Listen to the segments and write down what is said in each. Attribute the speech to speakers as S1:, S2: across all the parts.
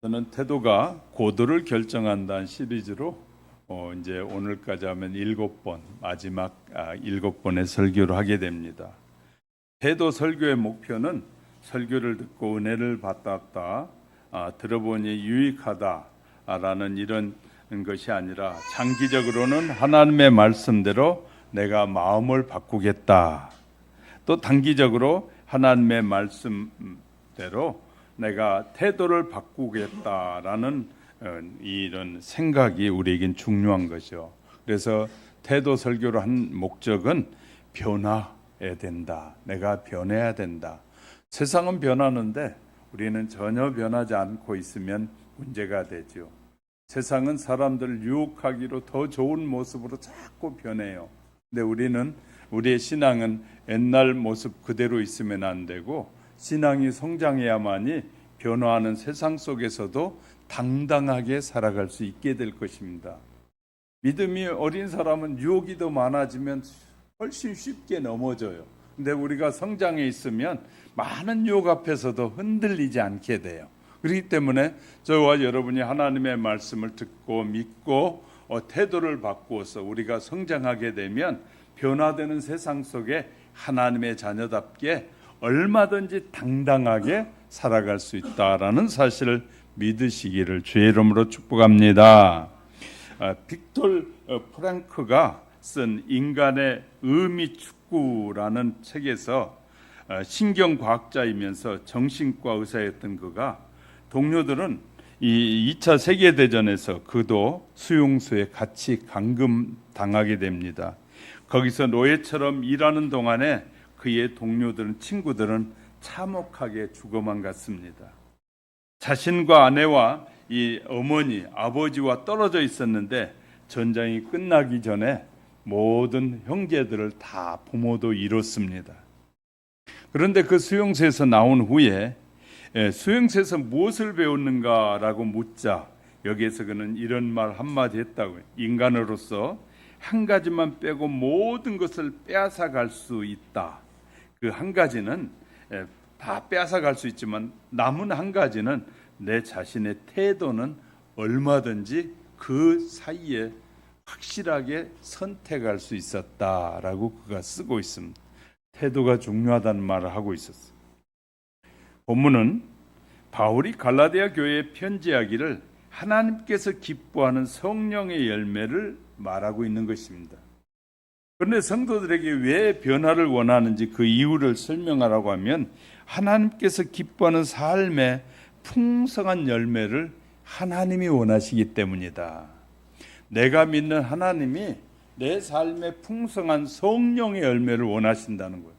S1: 저는 태도가 고도를 결정한다는 시리즈로 이제 오늘까지 하면 7번, 마지막 7번의 설교를 하게 됩니다. 태도 설교의 목표는 설교를 듣고 은혜를 받았다, 들어보니 유익하다라는 이런 것이 아니라 장기적으로는 하나님의 말씀대로 내가 마음을 바꾸겠다. 또 단기적으로 하나님의 말씀대로 내가 태도를 바꾸겠다라는 이런 생각이 우리에겐 중요한 거죠. 그래서 태도 설교를 한 목적은 변화해야 된다. 내가 변해야 된다. 세상은 변하는데 우리는 전혀 변하지 않고 있으면 문제가 되죠. 세상은 사람들을 유혹하기로 더 좋은 모습으로 자꾸 변해요. 근데 우리의 신앙은 옛날 모습 그대로 있으면 안 되고 신앙이 성장해야만이 변화하는 세상 속에서도 당당하게 살아갈 수 있게 될 것입니다. 믿음이 어린 사람은 유혹이 더 많아지면 훨씬 쉽게 넘어져요. 근데 우리가 성장해 있으면 많은 유혹 앞에서도 흔들리지 않게 돼요. 그렇기 때문에 저와 여러분이 하나님의 말씀을 듣고 믿고 태도를 바꾸어서 우리가 성장하게 되면 변화되는 세상 속에 하나님의 자녀답게 얼마든지 당당하게 살아갈 수 있다라는 사실을 믿으시기를 주의 이름으로 축복합니다. 빅톨 프랑크가 쓴 인간의 의미 축구라는 책에서 신경과학자이면서 정신과 의사였던 그가 동료들은 이 2차 세계대전에서 그도 수용소에 같이 감금당하게 됩니다. 거기서 노예처럼 일하는 동안에 그의 동료들은, 친구들은 참혹하게 죽어만 갔습니다. 자신과 아내와 이 어머니, 아버지와 떨어져 있었는데 전쟁이 끝나기 전에 모든 형제들을 다 부모도 잃었습니다. 그런데 그 수용소에서 나온 후에 수용소에서 무엇을 배웠는가라고 묻자 여기에서 그는 이런 말 한마디 했다고요. 인간으로서 한 가지만 빼고 모든 것을 빼앗아갈 수 있다. 그 한 가지는 다 빼앗아갈 수 있지만 남은 한 가지는 내 자신의 태도는 얼마든지 그 사이에 확실하게 선택할 수 있었다라고 그가 쓰고 있습니다. 태도가 중요하다는 말을 하고 있었어요. 본문은 바울이 갈라디아 교회에 편지하기를 하나님께서 기뻐하는 성령의 열매를 말하고 있는 것입니다. 그런데 성도들에게 왜 변화를 원하는지 그 이유를 설명하라고 하면 하나님께서 기뻐하는 삶의 풍성한 열매를 하나님이 원하시기 때문이다. 내가 믿는 하나님이 내 삶의 풍성한 성령의 열매를 원하신다는 거예요.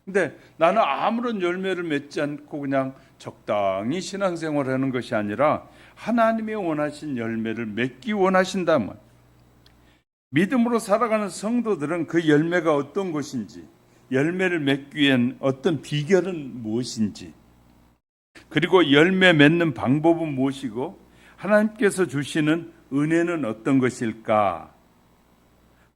S1: 근데 나는 아무런 열매를 맺지 않고 그냥 적당히 신앙생활을 하는 것이 아니라 하나님이 원하신 열매를 맺기 원하신단 말이에요. 믿음으로 살아가는 성도들은 그 열매가 어떤 것인지, 열매를 맺기 위한 어떤 비결은 무엇인지, 그리고 열매 맺는 방법은 무엇이고 하나님께서 주시는 은혜는 어떤 것일까?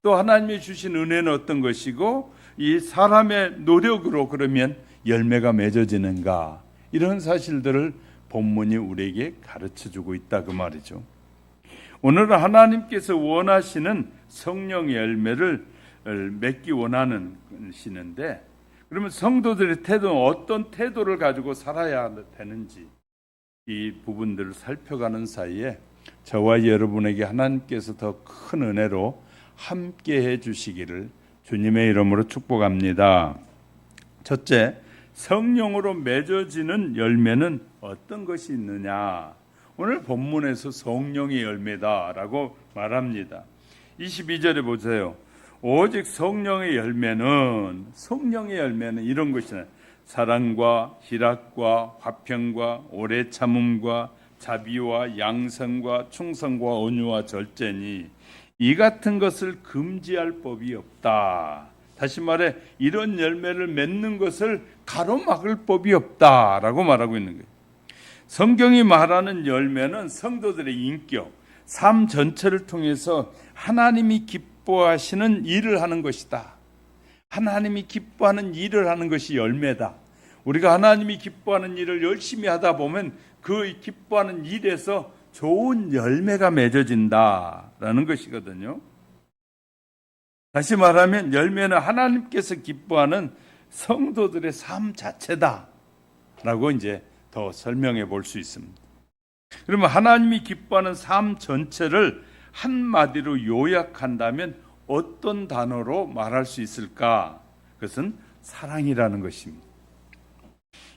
S1: 또 하나님이 주신 은혜는 어떤 것이고 이 사람의 노력으로 그러면 열매가 맺어지는가? 이런 사실들을 본문이 우리에게 가르쳐주고 있다 그 말이죠. 오늘은 하나님께서 원하시는 성령의 열매를 맺기 원하시는데 그러면 성도들의 태도는 어떤 태도를 가지고 살아야 되는지 이 부분들을 살펴가는 사이에 저와 여러분에게 하나님께서 더 큰 은혜로 함께해 주시기를 주님의 이름으로 축복합니다. 첫째, 성령으로 맺어지는 열매는 어떤 것이 있느냐? 오늘 본문에서 성령의 열매다라고 말합니다. 22절에 보세요. 오직 성령의 열매는 이런 것이나 사랑과 희락과 화평과 오래 참음과 자비와 양성과 충성과 온유와 절제니 이 같은 것을 금지할 법이 없다. 다시 말해 이런 열매를 맺는 것을 가로막을 법이 없다라고 말하고 있는 거예요. 성경이 말하는 열매는 성도들의 인격, 삶 전체를 통해서 하나님이 기뻐하시는 일을 하는 것이다. 하나님이 기뻐하는 일을 하는 것이 열매다. 우리가 하나님이 기뻐하는 일을 열심히 하다 보면 그 기뻐하는 일에서 좋은 열매가 맺어진다라는 것이거든요. 다시 말하면 열매는 하나님께서 기뻐하는 성도들의 삶 자체다라고 이제 더 설명해 볼 수 있습니다. 그러면 하나님이 기뻐하는 삶 전체를 한마디로 요약한다면 어떤 단어로 말할 수 있을까? 그것은 사랑이라는 것입니다.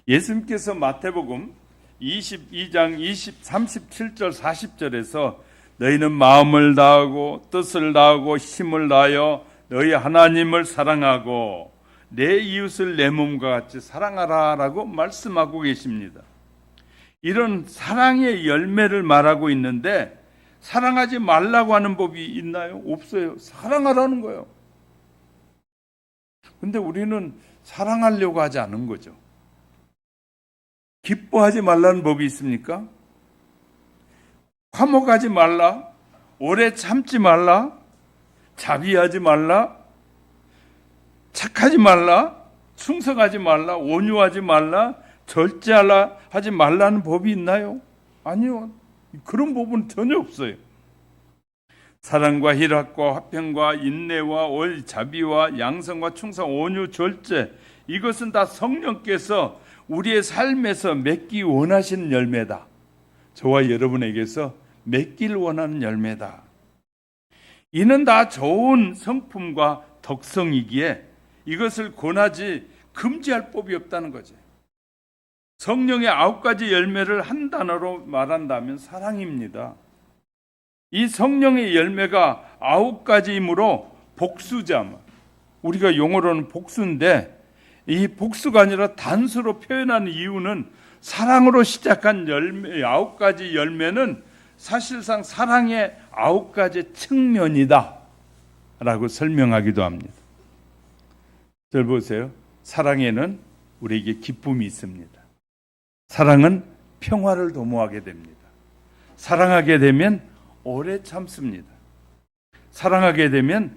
S1: 예수님께서 마태복음 22장 37절 40절에서 너희는 마음을 다하고 뜻을 다하고 힘을 다하여 너희 하나님을 사랑하고 내 이웃을 내 몸과 같이 사랑하라라고 말씀하고 계십니다. 이런 사랑의 열매를 말하고 있는데 사랑하지 말라고 하는 법이 있나요? 없어요. 사랑하라는 거예요. 근데 우리는 사랑하려고 하지 않은 거죠. 기뻐하지 말라는 법이 있습니까? 화목하지 말라, 오래 참지 말라, 자비하지 말라, 착하지 말라, 충성하지 말라, 온유하지 말라, 절제하지 말라는 법이 있나요? 아니요. 그런 법은 전혀 없어요. 사랑과 희락과 화평과 인내와 자비와 양성과 충성, 온유, 절제, 이것은 다 성령께서 우리의 삶에서 맺기 원하시는 열매다. 저와 여러분에게서 맺길 원하는 열매다. 이는 다 좋은 성품과 덕성이기에 이것을 권하지 금지할 법이 없다는 거죠. 성령의 9가지 열매를 한 단어로 말한다면 사랑입니다. 이 성령의 열매가 9가지이므로 복수자, 우리가 용어로는 복수인데 이 복수가 아니라 단수로 표현하는 이유는 사랑으로 시작한 열매, 9가지 열매는 사실상 사랑의 9가지 측면이다 라고 설명하기도 합니다. 절 보세요. 사랑에는 우리에게 기쁨이 있습니다. 사랑은 평화를 도모하게 됩니다. 사랑하게 되면 오래 참습니다. 사랑하게 되면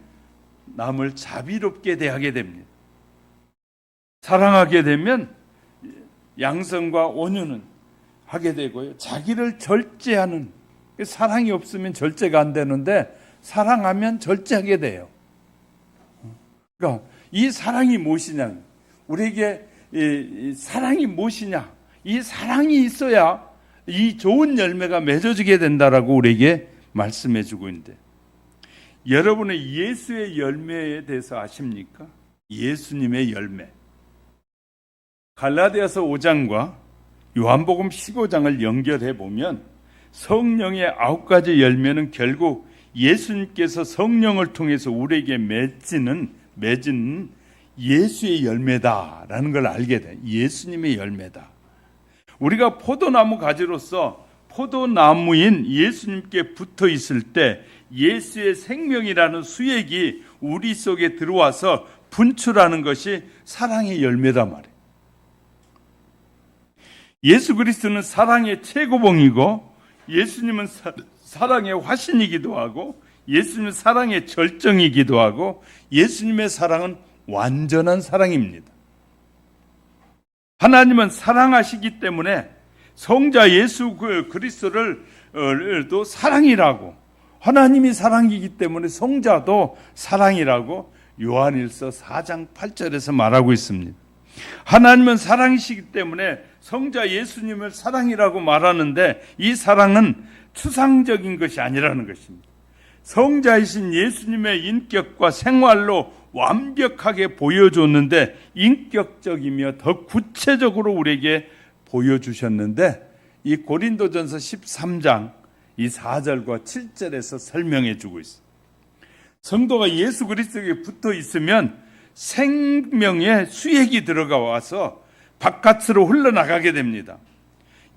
S1: 남을 자비롭게 대하게 됩니다. 사랑하게 되면 양성과 온유는 하게 되고요. 자기를 절제하는, 사랑이 없으면 절제가 안 되는데 사랑하면 절제하게 돼요. 그러니까 이 사랑이 무엇이냐, 우리에게 이 사랑이 무엇이냐, 이 사랑이 있어야 이 좋은 열매가 맺어지게 된다라고 우리에게 말씀해 주고 있는데, 여러분의 예수의 열매에 대해서 아십니까? 예수님의 열매. 갈라디아서 5장과 요한복음 15장을 연결해 보면 성령의 9가지 열매는 결국 예수님께서 성령을 통해서 우리에게 맺은 예수의 열매다라는 걸 알게 돼. 예수님의 열매다. 우리가 포도나무 가지로서 포도나무인 예수님께 붙어 있을 때 예수의 생명이라는 수액이 우리 속에 들어와서 분출하는 것이 사랑의 열매다 말이에요. 예수 그리스도는 사랑의 최고봉이고 예수님은 사랑의 화신이기도 하고 예수님은 사랑의 절정이기도 하고 예수님의 사랑은 완전한 사랑입니다. 하나님은 사랑하시기 때문에 성자 예수 그리스도를 또 사랑이라고, 하나님이 사랑이기 때문에 성자도 사랑이라고 요한일서 4장 8절에서 말하고 있습니다. 하나님은 사랑이시기 때문에 성자 예수님을 사랑이라고 말하는데 이 사랑은 추상적인 것이 아니라는 것입니다. 성자이신 예수님의 인격과 생활로 완벽하게 보여줬는데 인격적이며 더 구체적으로 우리에게 보여주셨는데 이 고린도전서 13장 이 4절과 7절에서 설명해 주고 있어요. 성도가 예수 그리스도에게 붙어 있으면 생명의 수액이 들어가 와서 바깥으로 흘러나가게 됩니다.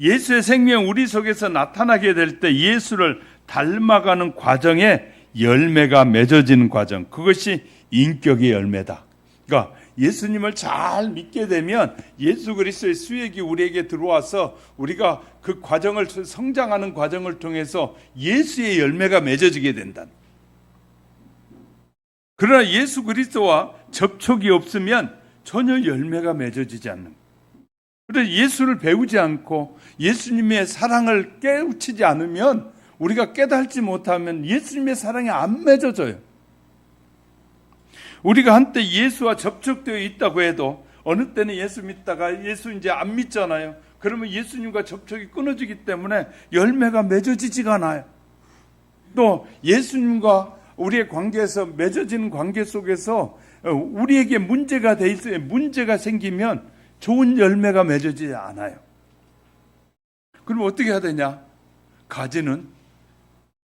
S1: 예수의 생명 우리 속에서 나타나게 될 때 예수를 닮아가는 과정에 열매가 맺어지는 과정, 그것이 인격의 열매다. 그러니까 예수님을 잘 믿게 되면 예수 그리스도의 수액이 우리에게 들어와서 우리가 그 과정을, 성장하는 과정을 통해서 예수의 열매가 맺어지게 된다. 그러나 예수 그리스도와 접촉이 없으면 전혀 열매가 맺어지지 않는. 그래서 예수를 배우지 않고 예수님의 사랑을 깨우치지 않으면, 우리가 깨달지 못하면 예수님의 사랑이 안 맺어져요. 우리가 한때 예수와 접촉되어 있다고 해도 어느 때는 예수 믿다가 예수 이제 안 믿잖아요. 그러면 예수님과 접촉이 끊어지기 때문에 열매가 맺어지지가 않아요. 또 예수님과 우리의 관계에서 맺어지는 관계 속에서 우리에게 문제가 돼 있어요. 문제가 생기면 좋은 열매가 맺어지지 않아요. 그럼 어떻게 해야 되냐? 가지는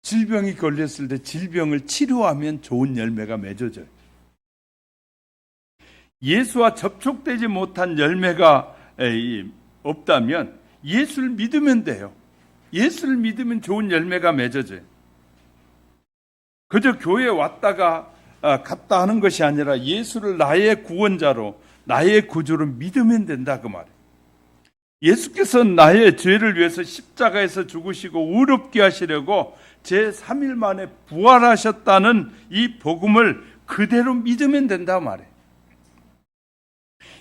S1: 질병이 걸렸을 때 질병을 치료하면 좋은 열매가 맺어져요. 예수와 접촉되지 못한 열매가 없다면 예수를 믿으면 돼요. 예수를 믿으면 좋은 열매가 맺어져요. 그저 교회에 왔다가 갔다 하는 것이 아니라 예수를 나의 구원자로, 나의 구주로 믿으면 된다, 그 말이에요. 예수께서 나의 죄를 위해서 십자가에서 죽으시고 의롭게 하시려고 제3일 만에 부활하셨다는 이 복음을 그대로 믿으면 된다 말이에요.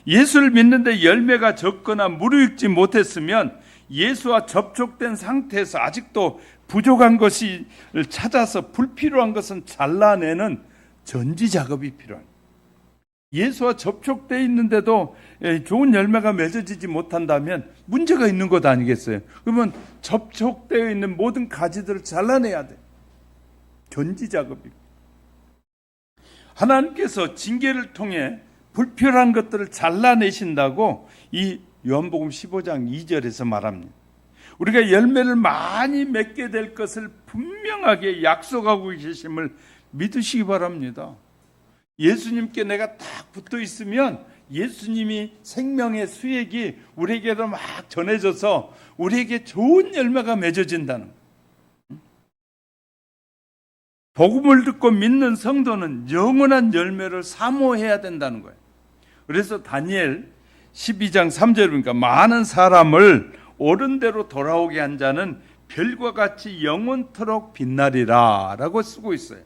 S1: 예수를 믿는데 열매가 적거나 무르익지 못했으면 예수와 접촉된 상태에서 아직도 부족한 것을 찾아서 불필요한 것은 잘라내는 전지 작업이 필요합니다. 예수와 접촉되어 있는데도 좋은 열매가 맺어지지 못한다면 문제가 있는 것 아니겠어요? 그러면 접촉되어 있는 모든 가지들을 잘라내야 돼. 전지 작업입니다. 하나님께서 징계를 통해 불필요한 것들을 잘라내신다고 이 요한복음 15장 2절에서 말합니다. 우리가 열매를 많이 맺게 될 것을 분명하게 약속하고 계심을 믿으시기 바랍니다. 예수님께 내가 딱 붙어 있으면 예수님이 생명의 수액이 우리에게도 막 전해져서 우리에게 좋은 열매가 맺어진다는 거예요. 복음을 듣고 믿는 성도는 영원한 열매를 사모해야 된다는 거예요. 그래서 다니엘 12장 3절 보니까 많은 사람을 옳은 대로 돌아오게 한 자는 별과 같이 영원토록 빛나리라 라고 쓰고 있어요.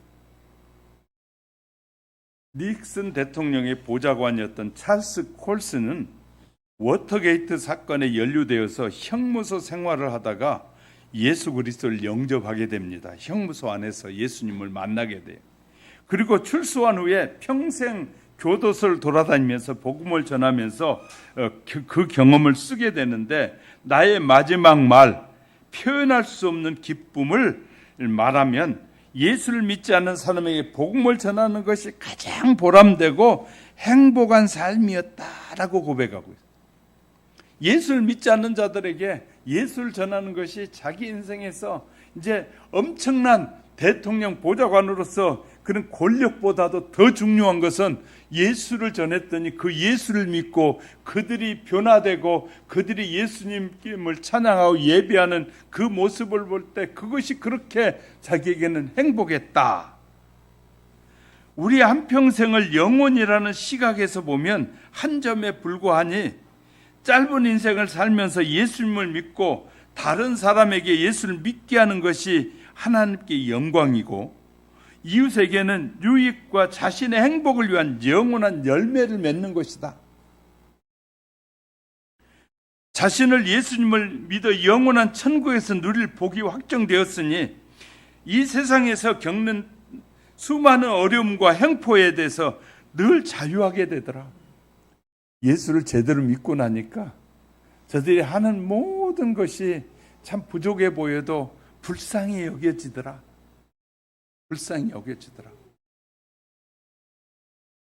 S1: 닉슨 대통령의 보좌관이었던 찰스 콜스는 워터게이트 사건에 연루되어서 형무소 생활을 하다가 예수 그리스도를 영접하게 됩니다. 형무소 안에서 예수님을 만나게 돼요. 그리고 출소한 후에 평생 교도소를 돌아다니면서 복음을 전하면서 그 경험을 쓰게 되는데, 나의 마지막 말, 표현할 수 없는 기쁨을 말하면 예수를 믿지 않는 사람에게 복음을 전하는 것이 가장 보람되고 행복한 삶이었다라고 고백하고 있어요. 예수를 믿지 않는 자들에게 예수를 전하는 것이 자기 인생에서 이제 엄청난 대통령 보좌관으로서 그런 권력보다도 더 중요한 것은 예수를 전했더니 그 예수를 믿고 그들이 변화되고 그들이 예수님을 찬양하고 예배하는 그 모습을 볼 때 그것이 그렇게 자기에게는 행복했다. 우리 한평생을 영혼이라는 시각에서 보면 한 점에 불과하니, 짧은 인생을 살면서 예수님을 믿고 다른 사람에게 예수를 믿게 하는 것이 하나님께 영광이고, 이웃에게는 유익과 자신의 행복을 위한 영원한 열매를 맺는 것이다. 자신을 예수님을 믿어 영원한 천국에서 누릴 복이 확정되었으니 이 세상에서 겪는 수많은 어려움과 횡포에 대해서 늘 자유하게 되더라. 예수를 제대로 믿고 나니까 저들이 하는 모든 것이 참 부족해 보여도 불쌍히 여겨지더라. 불쌍히 여겨지더라.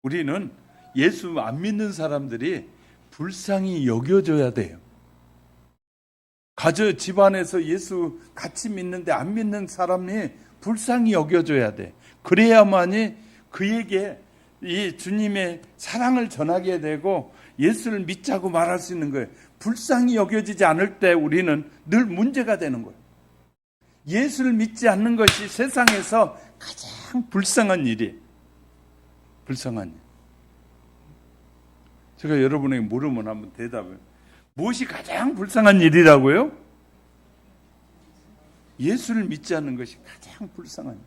S1: 우리는 예수 안 믿는 사람들이 불쌍히 여겨져야 돼요. 가정 집안에서 예수 같이 믿는데 안 믿는 사람이 불쌍히 여겨줘야 돼. 그래야만이 그에게 이 주님의 사랑을 전하게 되고 예수를 믿자고 말할 수 있는 거예요. 불쌍히 여겨지지 않을 때 우리는 늘 문제가 되는 거예요. 예수를 믿지 않는 것이 세상에서 가장 불쌍한 일이에요. 불쌍한 일. 제가 여러분에게 물으면 한번 대답해요. 무엇이 가장 불쌍한 일이라고요? 예수를 믿지 않는 것이 가장 불쌍한 일.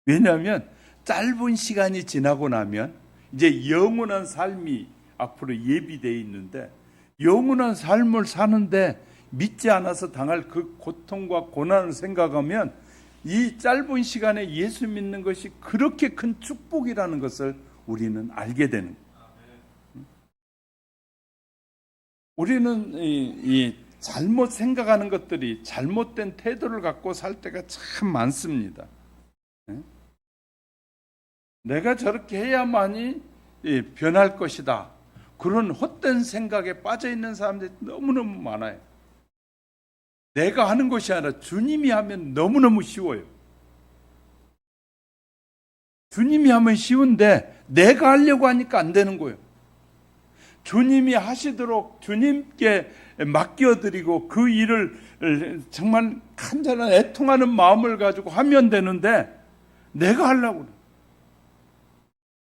S1: 왜냐하면 짧은 시간이 지나고 나면 이제 영원한 삶이 앞으로 예비되어 있는데, 영원한 삶을 사는데 믿지 않아서 당할 그 고통과 고난을 생각하면 이 짧은 시간에 예수 믿는 것이 그렇게 큰 축복이라는 것을 우리는 알게 되는 거예요. 우리는 이 잘못 생각하는 것들이 잘못된 태도를 갖고 살 때가 참 많습니다. 내가 저렇게 해야만이 변할 것이다. 그런 헛된 생각에 빠져 있는 사람들이 너무너무 많아요. 내가 하는 것이 아니라 주님이 하면 너무너무 쉬워요. 주님이 하면 쉬운데 내가 하려고 하니까 안 되는 거예요. 주님이 하시도록 주님께 맡겨드리고 그 일을 정말 간절한 애통하는 마음을 가지고 하면 되는데 내가 하려고 그래.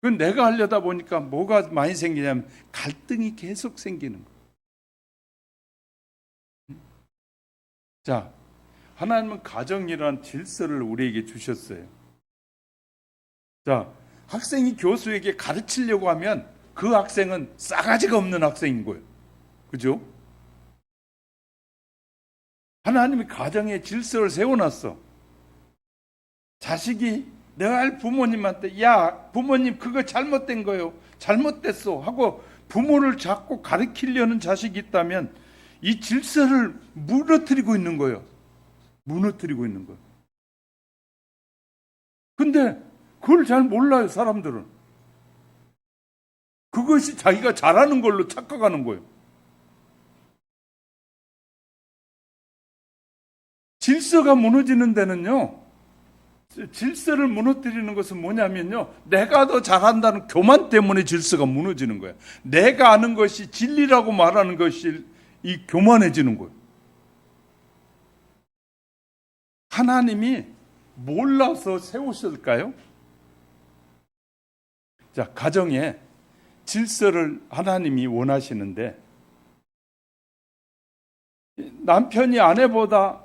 S1: 그 내가 하려다 보니까 뭐가 많이 생기냐면 갈등이 계속 생기는 거예요. 자, 하나님은 가정이란 질서를 우리에게 주셨어요. 자, 학생이 교수에게 가르치려고 하면 그 학생은 싸가지가 없는 학생인 거예요. 그죠? 하나님이 가정에 질서를 세워놨어. 자식이 내가 할 부모님한테 야 부모님 그거 잘못된 거예요. 잘못됐어 하고 부모를 자꾸 가르치려는 자식이 있다면 이 질서를 무너뜨리고 있는 거예요. 무너뜨리고 있는 거예요. 근데 그걸 잘 몰라요, 사람들은. 그것이 자기가 잘하는 걸로 착각하는 거예요. 질서가 무너지는 데는요, 질서를 무너뜨리는 것은 뭐냐면요, 내가 더 잘한다는 교만 때문에 질서가 무너지는 거예요. 내가 아는 것이 진리라고 말하는 것이 이 교만해지는 거예요. 하나님이 몰라서 세우실까요? 자, 가정에 질서를 하나님이 원하시는데 남편이 아내보다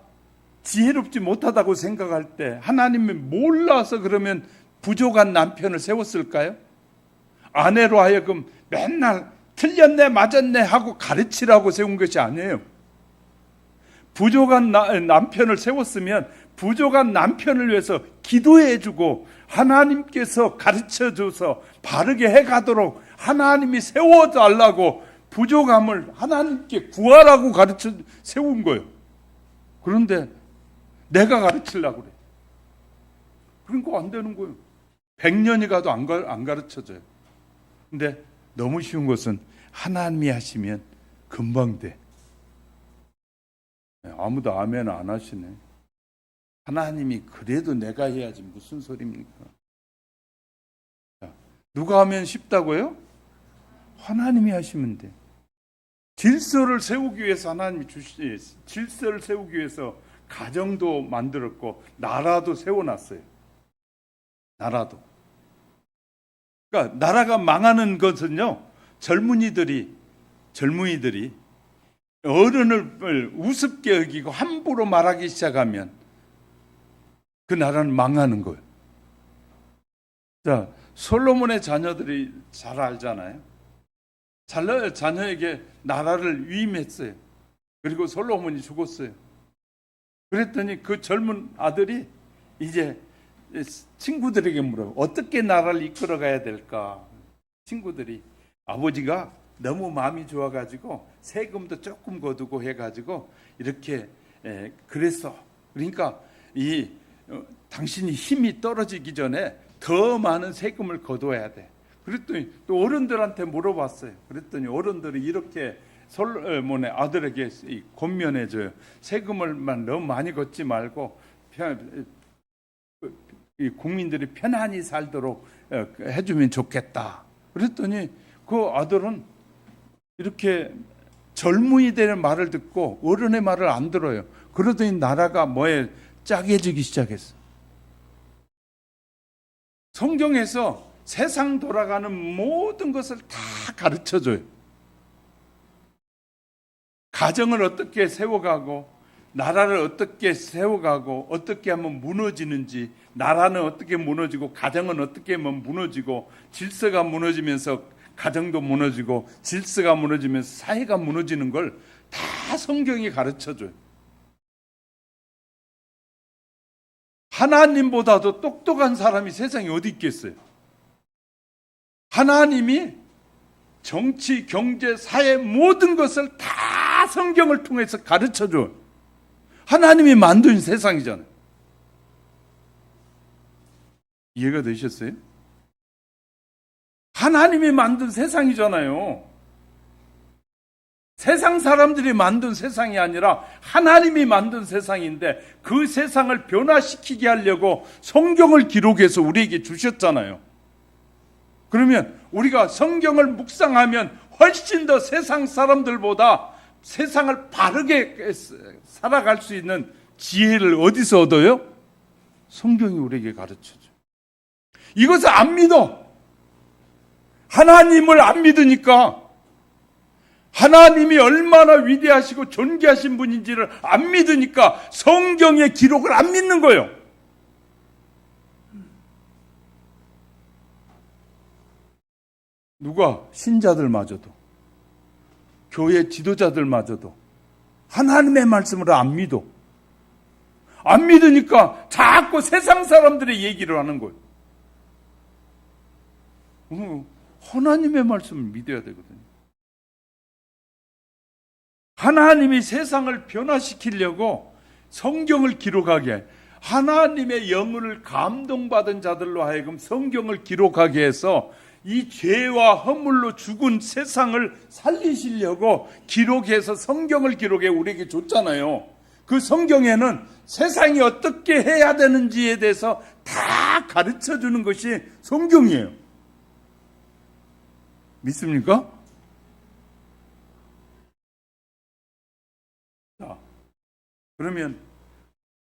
S1: 지혜롭지 못하다고 생각할 때 하나님이 몰라서 그러면 부족한 남편을 세웠을까요? 아내로 하여금 맨날 틀렸네 맞았네 하고 가르치라고 세운 것이 아니에요. 부족한 남편을 세웠으면 부족한 남편을 위해서 기도해주고 하나님께서 가르쳐줘서 바르게 해가도록 하나님이 세워달라고 부족함을 하나님께 구하라고 가르쳐 세운 거예요. 그런데 내가 가르치려고 그래. 그러니까 안 되는 거예요. 100년이 가도 안 가르쳐져요. 근데 너무 쉬운 것은 하나님이 하시면 금방 돼. 아무도 아멘 안 하시네. 하나님이 그래도 내가 해야지 무슨 소리입니까? 누가 하면 쉽다고요? 하나님이 하시면 돼. 질서를 세우기 위해서 하나님이 질서를 세우기 위해서 가정도 만들었고 나라도 세워놨어요. 나라도. 그러니까 나라가 망하는 것은요, 젊은이들이 어른을 우습게 여기고 함부로 말하기 시작하면 그 나라는 망하는 거예요. 자, 솔로몬의 자녀들이 잘 알잖아요. 자녀에게 나라를 위임했어요. 그리고 솔로몬이 죽었어요. 그랬더니 그 젊은 아들이 이제 친구들에게 물어요. 어떻게 나라를 이끌어가야 될까? 친구들이 아버지가 너무 마음이 좋아가지고 세금도 조금 거두고 해가지고 이렇게 그랬어. 그러니까 당신이 힘이 떨어지기 전에 더 많은 세금을 거둬야 돼. 그랬더니 또 어른들한테 물어봤어요. 그랬더니 어른들이 이렇게 솔로몬의 아들에게 권면해줘요. 세금을만 너무 많이 걷지 말고 국민들이 편안히 살도록 해주면 좋겠다. 그랬더니 그 아들은 이렇게 젊은이들의 말을 듣고 어른의 말을 안 들어요. 그러더니 나라가 뭐에 짜게지기 시작했어. 성경에서 세상 돌아가는 모든 것을 다 가르쳐줘요. 가정을 어떻게 세워가고 나라를 어떻게 세워가고 어떻게 하면 무너지는지, 나라는 어떻게 무너지고 가정은 어떻게 하면 무너지고 질서가 무너지면서 가정도 무너지고 질서가 무너지면서 사회가 무너지는 걸 다 성경이 가르쳐줘요. 하나님보다도 똑똑한 사람이 세상에 어디 있겠어요? 하나님이 정치, 경제, 사회 모든 것을 다 성경을 통해서 가르쳐줘요. 하나님이 만든 세상이잖아요. 이해가 되셨어요? 하나님이 만든 세상이잖아요. 세상 사람들이 만든 세상이 아니라 하나님이 만든 세상인데 그 세상을 변화시키게 하려고 성경을 기록해서 우리에게 주셨잖아요. 그러면 우리가 성경을 묵상하면 훨씬 더 세상 사람들보다 세상을 바르게 살아갈 수 있는 지혜를 어디서 얻어요? 성경이 우리에게 가르쳐줘요. 이것을 안 믿어. 하나님을 안 믿으니까, 하나님이 얼마나 위대하시고 존귀하신 분인지를 안 믿으니까 성경의 기록을 안 믿는 거예요. 누가? 신자들마저도, 교회 지도자들마저도 하나님의 말씀을 안 믿어. 안 믿으니까 자꾸 세상 사람들의 얘기를 하는 거예요. 하나님의 말씀을 믿어야 되거든요. 하나님이 세상을 변화시키려고 성경을 기록하게, 하나님의 영을 감동받은 자들로 하여금 성경을 기록하게 해서 이 죄와 허물로 죽은 세상을 살리시려고 기록해서 성경을 기록해 우리에게 줬잖아요. 그 성경에는 세상이 어떻게 해야 되는지에 대해서 다 가르쳐 주는 것이 성경이에요. 믿습니까? 자, 그러면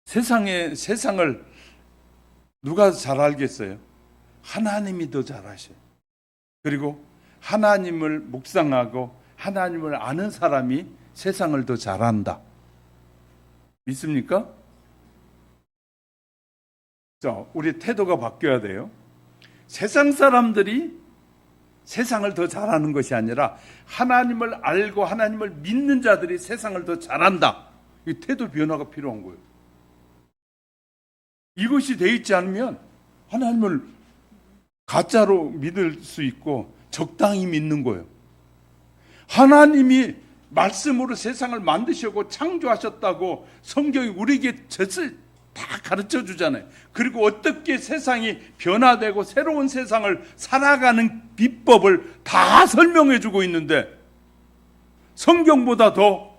S1: 세상을 누가 잘 알겠어요? 하나님이 더 잘 아셔요. 그리고 하나님을 묵상하고 하나님을 아는 사람이 세상을 더 잘 안다. 믿습니까? 자, 우리 태도가 바뀌어야 돼요. 세상 사람들이 세상을 더 잘하는 것이 아니라 하나님을 알고 하나님을 믿는 자들이 세상을 더 잘한다. 이 태도 변화가 필요한 거예요. 이것이 돼 있지 않으면 하나님을 가짜로 믿을 수 있고 적당히 믿는 거예요. 하나님이 말씀으로 세상을 만드셨고 창조하셨다고 성경이 우리에게 다 가르쳐 주잖아요. 그리고 어떻게 세상이 변화되고 새로운 세상을 살아가는 비법을 다 설명해 주고 있는데 성경보다 더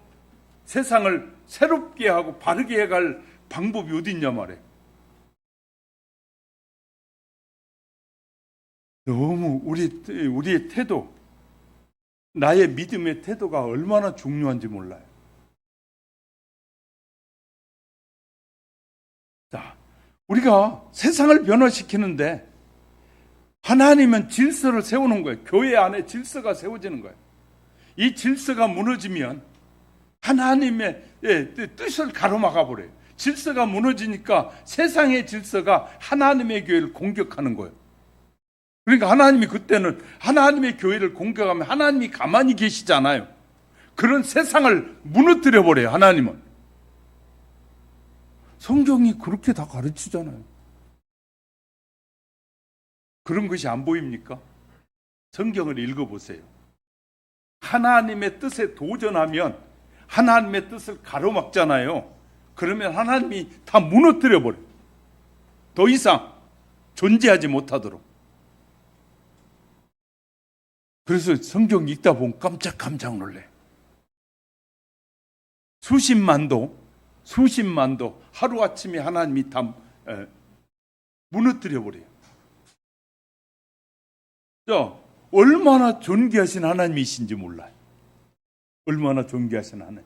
S1: 세상을 새롭게 하고 바르게 해갈 방법이 어디 있냐 말이에요. 너무 우리의 태도, 나의 믿음의 태도가 얼마나 중요한지 몰라요. 자, 우리가 세상을 변화시키는데 하나님은 질서를 세우는 거예요. 교회 안에 질서가 세워지는 거예요. 이 질서가 무너지면 하나님의 뜻을 가로막아 버려요. 질서가 무너지니까 세상의 질서가 하나님의 교회를 공격하는 거예요. 그러니까 하나님이 그때는 하나님의 교회를 공격하면 하나님이 가만히 계시잖아요. 그런 세상을 무너뜨려 버려요. 하나님은. 성경이 그렇게 다 가르치잖아요. 그런 것이 안 보입니까? 성경을 읽어보세요. 하나님의 뜻에 도전하면 하나님의 뜻을 가로막잖아요. 그러면 하나님이 다 무너뜨려 버려요. 더 이상 존재하지 못하도록. 그래서 성경 읽다 보면 깜짝 놀래. 수십만도 하루아침에 하나님이 다 무너뜨려 버려요. 얼마나 존귀하신 하나님이신지 몰라요. 얼마나 존귀하신 하나님.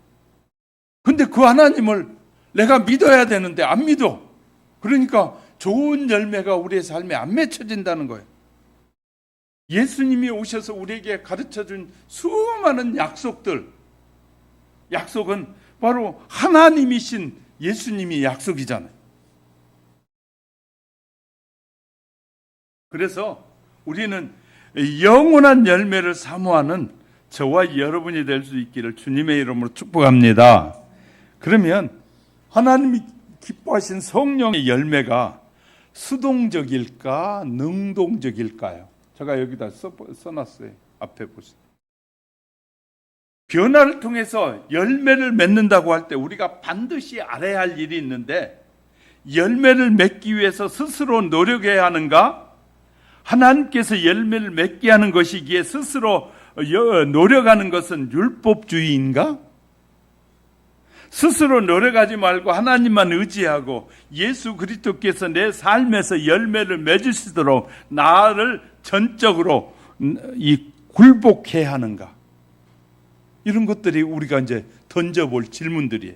S1: 근데 그 하나님을 내가 믿어야 되는데 안 믿어. 그러니까 좋은 열매가 우리의 삶에 안 맺혀진다는 거예요. 예수님이 오셔서 우리에게 가르쳐준 수많은 약속은 바로 하나님이신 예수님이 약속이잖아요. 그래서 우리는 영원한 열매를 사모하는 저와 여러분이 될 수 있기를 주님의 이름으로 축복합니다. 그러면 하나님이 기뻐하신 성령의 열매가 수동적일까 능동적일까요? 제가 여기다 써놨어요. 앞에 보세요. 변화를 통해서 열매를 맺는다고 할 때 우리가 반드시 알아야 할 일이 있는데, 열매를 맺기 위해서 스스로 노력해야 하는가? 하나님께서 열매를 맺게 하는 것이기에 스스로 노력하는 것은 율법주의인가? 스스로 노력하지 말고 하나님만 의지하고 예수 그리스도께서 내 삶에서 열매를 맺으시도록 나를 전적으로 굴복해야 하는가? 이런 것들이 우리가 이제 던져볼 질문들이에요.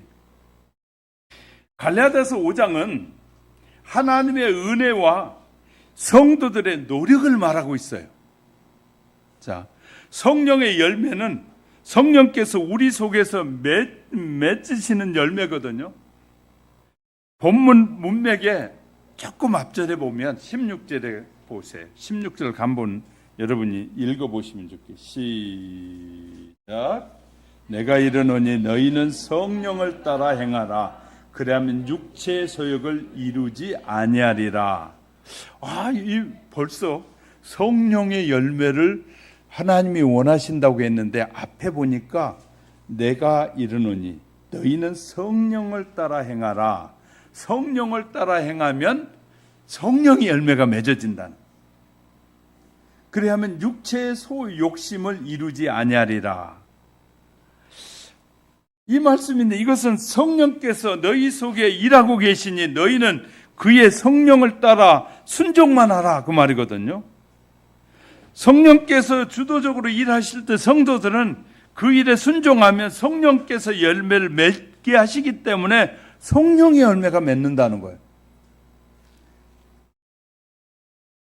S1: 갈라디아서 5장은 하나님의 은혜와 성도들의 노력을 말하고 있어요. 자, 성령의 열매는 성령께서 우리 속에서 맺으시는 열매거든요. 본문 문맥에 조금 앞절에 보면 16절에 보세요. 16절 간본 여러분이 읽어보시면 좋겠어요. 시작. 내가 이르노니 너희는 성령을 따라 행하라. 그래야면 육체의 소욕을 이루지 아니하리라. 벌써 성령의 열매를 하나님이 원하신다고 했는데 앞에 보니까 내가 이르노니 너희는 성령을 따라 행하라. 성령을 따라 행하면 성령의 열매가 맺어진다는. 그래야면 육체의 욕심을 이루지 아니하리라. 이 말씀인데 이것은 성령께서 너희 속에 일하고 계시니 너희는 그의 성령을 따라 순종만 하라, 그 말이거든요. 성령께서 주도적으로 일하실 때 성도들은 그 일에 순종하면 성령께서 열매를 맺게 하시기 때문에 성령의 열매가 맺는다는 거예요.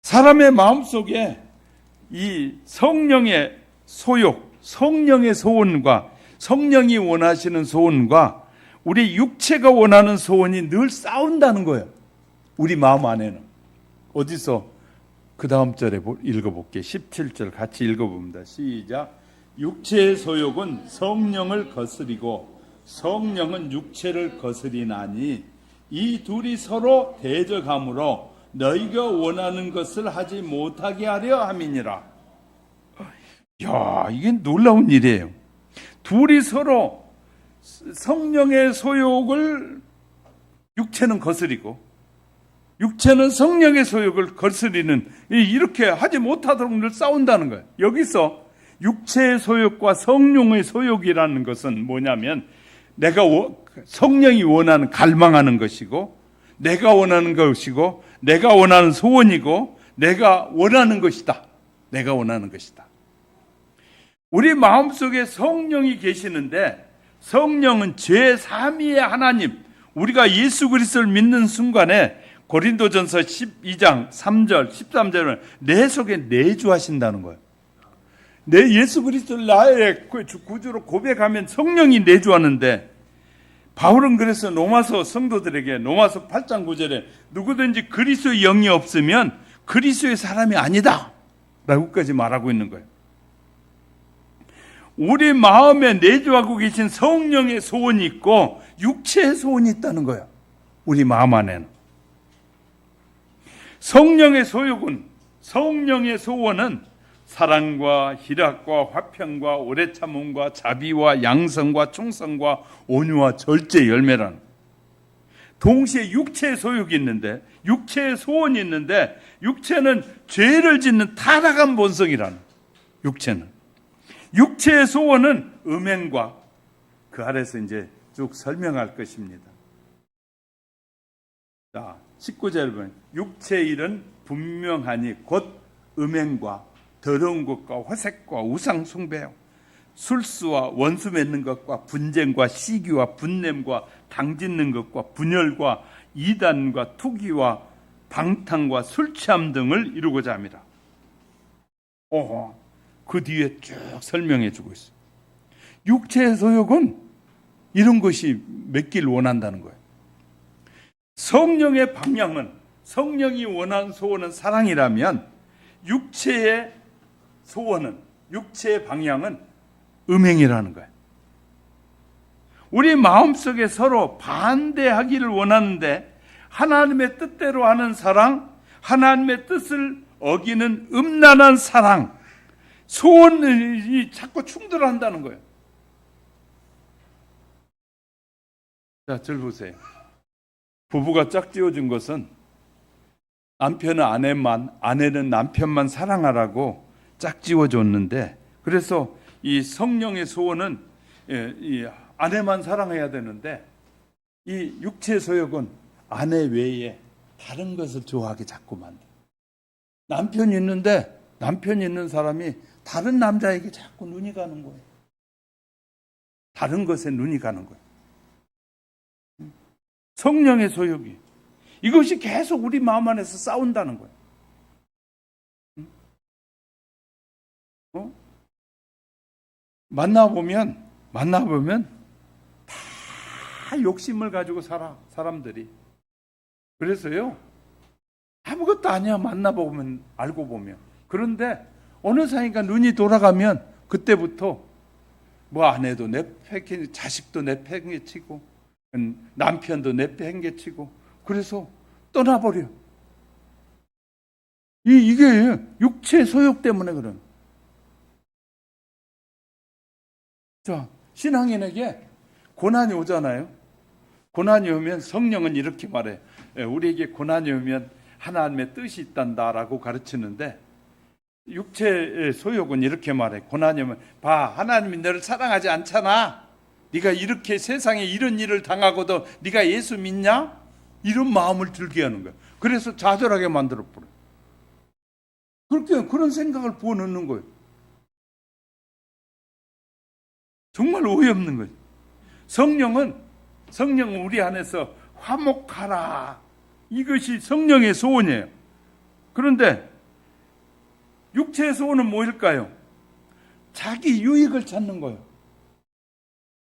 S1: 사람의 마음속에 이 성령의 소욕, 성령의 소원과 성령이 원하시는 소원과 우리 육체가 원하는 소원이 늘 싸운다는 거예요. 우리 마음 안에는. 어디서? 그 다음 절에 읽어볼게요. 17절 같이 읽어봅니다. 시작. 육체의 소욕은 성령을 거스리고 성령은 육체를 거스리나니 이 둘이 서로 대적하므로 너희가 원하는 것을 하지 못하게 하려 함이니라. 이게 놀라운 일이에요. 둘이 서로 성령의 소욕을 육체는 거스리고 육체는 성령의 소욕을 거스리는, 이렇게 하지 못하도록 늘 싸운다는 거예요. 여기서 육체의 소욕과 성령의 소욕이라는 것은 뭐냐면 내가 성령이 원하는, 갈망하는 것이고 내가 원하는 것이고 내가 원하는 소원이고 내가 원하는 것이다. 내가 원하는 것이다. 우리 마음속에 성령이 계시는데 성령은 제3위의 하나님, 우리가 예수 그리스도를 믿는 순간에 고린도전서 12장 3절 13절은 내 속에 내주하신다는 거예요. 내 예수 그리스도를 나의 구주로 고백하면 성령이 내주하는데, 바울은 그래서 로마서 성도들에게 로마서 8장 9절에 누구든지 그리스도의 영이 없으면 그리스도의 사람이 아니다 라고까지 말하고 있는 거예요. 우리 마음에 내주하고 계신 성령의 소원이 있고 육체의 소원이 있다는 거예요. 우리 마음 안에는. 성령의 소원은 사랑과 희락과 화평과 오래 참음과 자비와 양성과 충성과 온유와 절제 열매라는. 동시에 육체의 소욕이 있는데, 육체의 소원이 있는데, 육체는 죄를 짓는 타락한 본성이라는. 육체의 소원은 음행과, 그 아래서 이제 쭉 설명할 것입니다. 자, 19절 보면 육체의 일은 분명하니 곧 음행과 더러운 것과 화색과 우상 숭배요, 술수와 원수 맺는 것과 분쟁과 시기와 분냄과 당짓는 것과 분열과 이단과 투기와 방탕과 술 취함 등을 이루고자 합니다. 그 뒤에 쭉 설명해 주고 있어요. 육체의 소욕은 이런 것이 맺길 원한다는 거예요. 성령의 방향은, 성령이 원하는 소원은 사랑이라면 육체의 소원은, 육체의 방향은 음행이라는 거예요. 우리 마음속에 서로 반대하기를 원하는데 하나님의 뜻대로 하는 사랑, 하나님의 뜻을 어기는 음란한 사랑, 소원이 자꾸 충돌한다는 거예요. 자, 절 보세요. 부부가 짝지어준 것은 남편은 아내만, 아내는 남편만 사랑하라고 짝지어줬는데, 그래서 이 성령의 소원은 이 아내만 사랑해야 되는데, 이 육체의 소욕은 아내 외에 다른 것을 좋아하게 자꾸 만들어요. 남편이 있는데 남편이 있는 사람이 다른 남자에게 자꾸 눈이 가는 거예요. 다른 것에 눈이 가는 거예요. 성령의 소욕이, 이것이 계속 우리 마음 안에서 싸운다는 거예요. 만나보면 다 욕심을 가지고 살아, 사람들이. 그래서요, 아무것도 아니야, 만나보면, 알고 보면. 그런데 어느 사이가 눈이 돌아가면 그때부터 뭐 아내도 내팽개, 자식도 내팽개치고 남편도 내팽개치고, 그래서 떠나버려. 이게 육체 소욕 때문에 그런. 자, 신앙인에게 고난이 오잖아요. 고난이 오면 성령은 이렇게 말해. 우리에게 고난이 오면 하나님의 뜻이 있단다라고 가르치는데, 육체의 소욕은 이렇게 말해. 고난이 오면, 봐, 하나님이 너를 사랑하지 않잖아. 네가 이렇게 세상에 이런 일을 당하고도 네가 예수 믿냐? 이런 마음을 들게 하는 거야. 그래서 좌절하게 만들어 버려. 그렇게 그런 생각을 부어넣는 거예요. 정말 어이없는 거예요. 성령은 우리 안에서 화목하라, 이것이 성령의 소원이에요. 그런데 육체의 소원은 뭐일까요? 자기 유익을 찾는 거예요.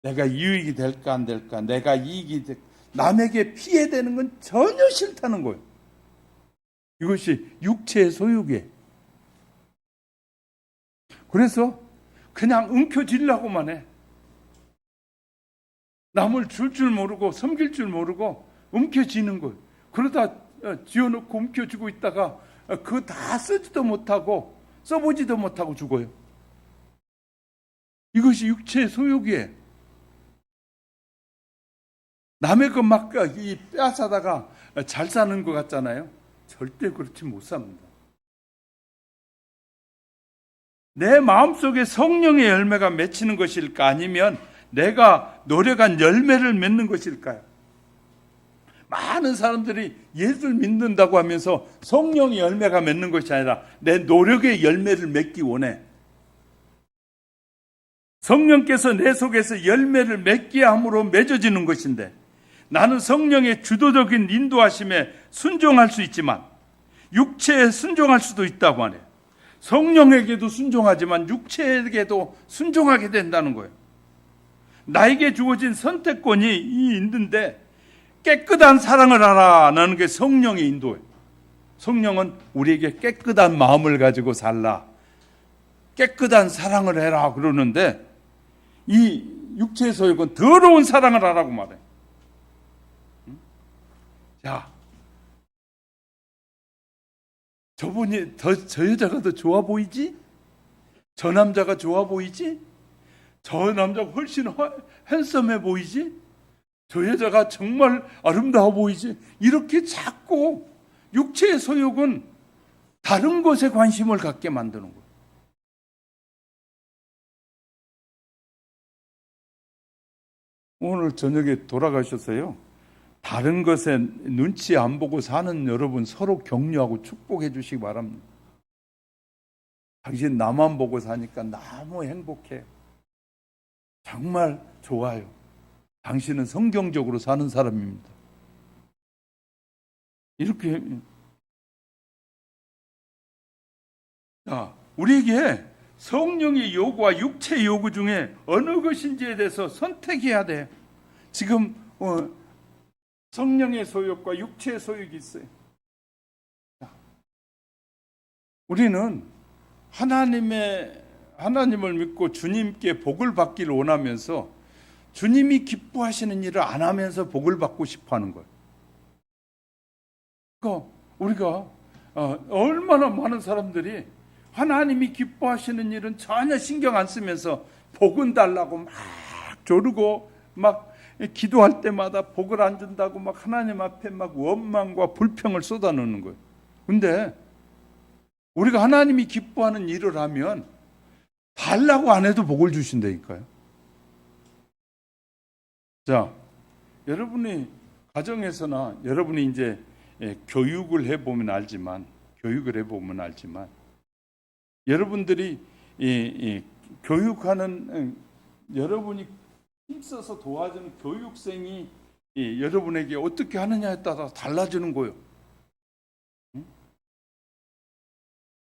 S1: 내가 유익이 될까 안 될까, 내가 이익이 될까, 남에게 피해되는 건 전혀 싫다는 거예요. 이것이 육체의 소욕이에요. 그래서 그냥 움켜쥐려고만 해. 남을 줄 모르고 섬길 줄 모르고 움켜쥐는 거예요. 그러다 쥐어놓고 움켜쥐고 있다가 그거 다 쓰지도 못하고 써보지도 못하고 죽어요. 이것이 육체의 소욕이에요. 남의 것 막 빼앗아다가 잘 사는 것 같잖아요. 절대 그렇지 못 삽니다. 내 마음속에 성령의 열매가 맺히는 것일까, 아니면 내가 노력한 열매를 맺는 것일까요? 많은 사람들이 예수를 믿는다고 하면서 성령의 열매가 맺는 것이 아니라 내 노력의 열매를 맺기 원해. 성령께서 내 속에서 열매를 맺게 함으로 맺어지는 것인데, 나는 성령의 주도적인 인도하심에 순종할 수 있지만 육체에 순종할 수도 있다고 하네요. 성령에게도 순종하지만 육체에게도 순종하게 된다는 거예요. 나에게 주어진 선택권이 있는데 깨끗한 사랑을 하라는 게 성령의 인도예요. 성령은 우리에게 깨끗한 마음을 가지고 살라, 깨끗한 사랑을 해라 그러는데, 이 육체의 소욕은 더러운 사랑을 하라고 말해요. 자, 저분이 저 여자가 더 좋아 보이지? 저 남자가 좋아 보이지? 저 남자가 훨씬 핸섬해 보이지? 저 여자가 정말 아름다워 보이지? 이렇게 자꾸 육체의 소욕은 다른 것에 관심을 갖게 만드는 거예요. 오늘 저녁에 돌아가셔서요, 다른 것에 눈치 안 보고 사는 여러분 서로 격려하고 축복해 주시기 바랍니다. 당신 나만 보고 사니까 너무 행복해. 정말 좋아요. 당신은 성경적으로 사는 사람입니다. 이렇게. 자, 우리에게 성령의 요구와 육체의 요구 중에 어느 것인지에 대해서 선택해야 돼. 지금 성령의 소욕과 육체의 소욕이 있어요. 자, 우리는 하나님을 믿고 주님께 복을 받기를 원하면서 주님이 기뻐하시는 일을 안 하면서 복을 받고 싶어 하는 거예요. 그러니까 우리가 얼마나 많은 사람들이 하나님이 기뻐하시는 일은 전혀 신경 안 쓰면서 복은 달라고 막 조르고 막 기도할 때마다 복을 안 준다고 막 하나님 앞에 막 원망과 불평을 쏟아놓는 거예요. 근데 우리가 하나님이 기뻐하는 일을 하면 달라고 안 해도 복을 주신다니까요. 자, 여러분이 가정에서나 여러분이 이제 교육을 해보면 알지만 여러분들이 교육하는 여러분이 힘써서 도와주는 교육생이 여러분에게 어떻게 하느냐에 따라 달라지는 거예요.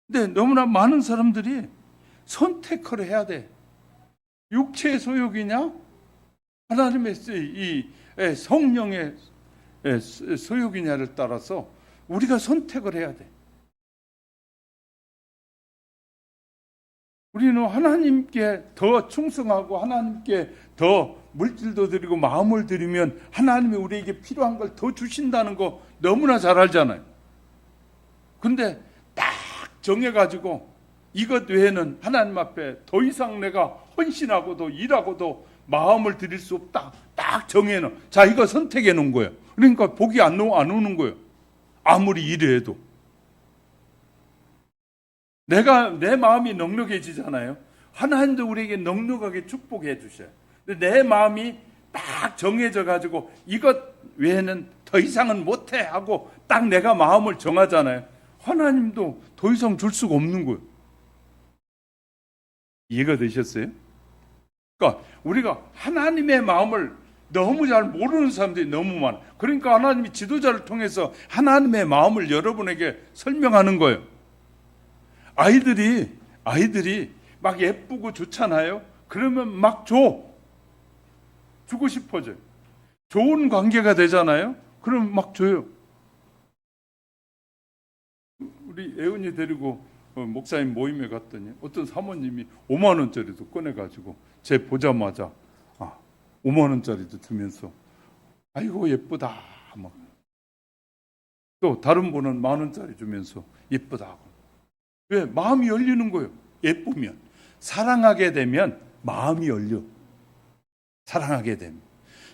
S1: 근데 너무나 많은 사람들이 선택을 해야 돼. 육체의 소욕이냐? 하나님의 이 성령의 소욕이냐를 따라서 우리가 선택을 해야 돼. 우리는 하나님께 더 충성하고 하나님께 더 물질도 드리고 마음을 드리면 하나님이 우리에게 필요한 걸 더 주신다는 거 너무나 잘 알잖아요. 근데 딱 정해가지고 이것 외에는 하나님 앞에 더 이상 내가 헌신하고도 일하고도 마음을 드릴 수 없다. 딱 정해놓은. 자, 이거 선택해 놓은 거예요. 그러니까 복이 안 오는 거예요. 아무리 일해도. 내 마음이 넉넉해지잖아요. 하나님도 우리에게 넉넉하게 축복해 주셔요. 근데 내 마음이 딱 정해져 가지고 이것 외에는 더 이상은 못해 하고 딱 내가 마음을 정하잖아요. 하나님도 더 이상 줄 수가 없는 거예요. 이해가 되셨어요? 그러니까 우리가 하나님의 마음을 너무 잘 모르는 사람들이 너무 많아. 그러니까 하나님이 지도자를 통해서 하나님의 마음을 여러분에게 설명하는 거예요. 아이들이 막 예쁘고 좋잖아요. 그러면 막 주고 싶어져요. 좋은 관계가 되잖아요. 그러면 막 줘요. 우리 애은이 데리고 목사님 모임에 갔더니 어떤 사모님이 5만 원짜리도 꺼내가지고 제 보자마자 5만 원짜리도 주면서 아이고 예쁘다. 막. 또 다른 분은 1만 원짜리 주면서 예쁘다 하고. 왜? 마음이 열리는 거예요. 예쁘면. 사랑하게 되면 마음이 열려. 사랑하게 되면.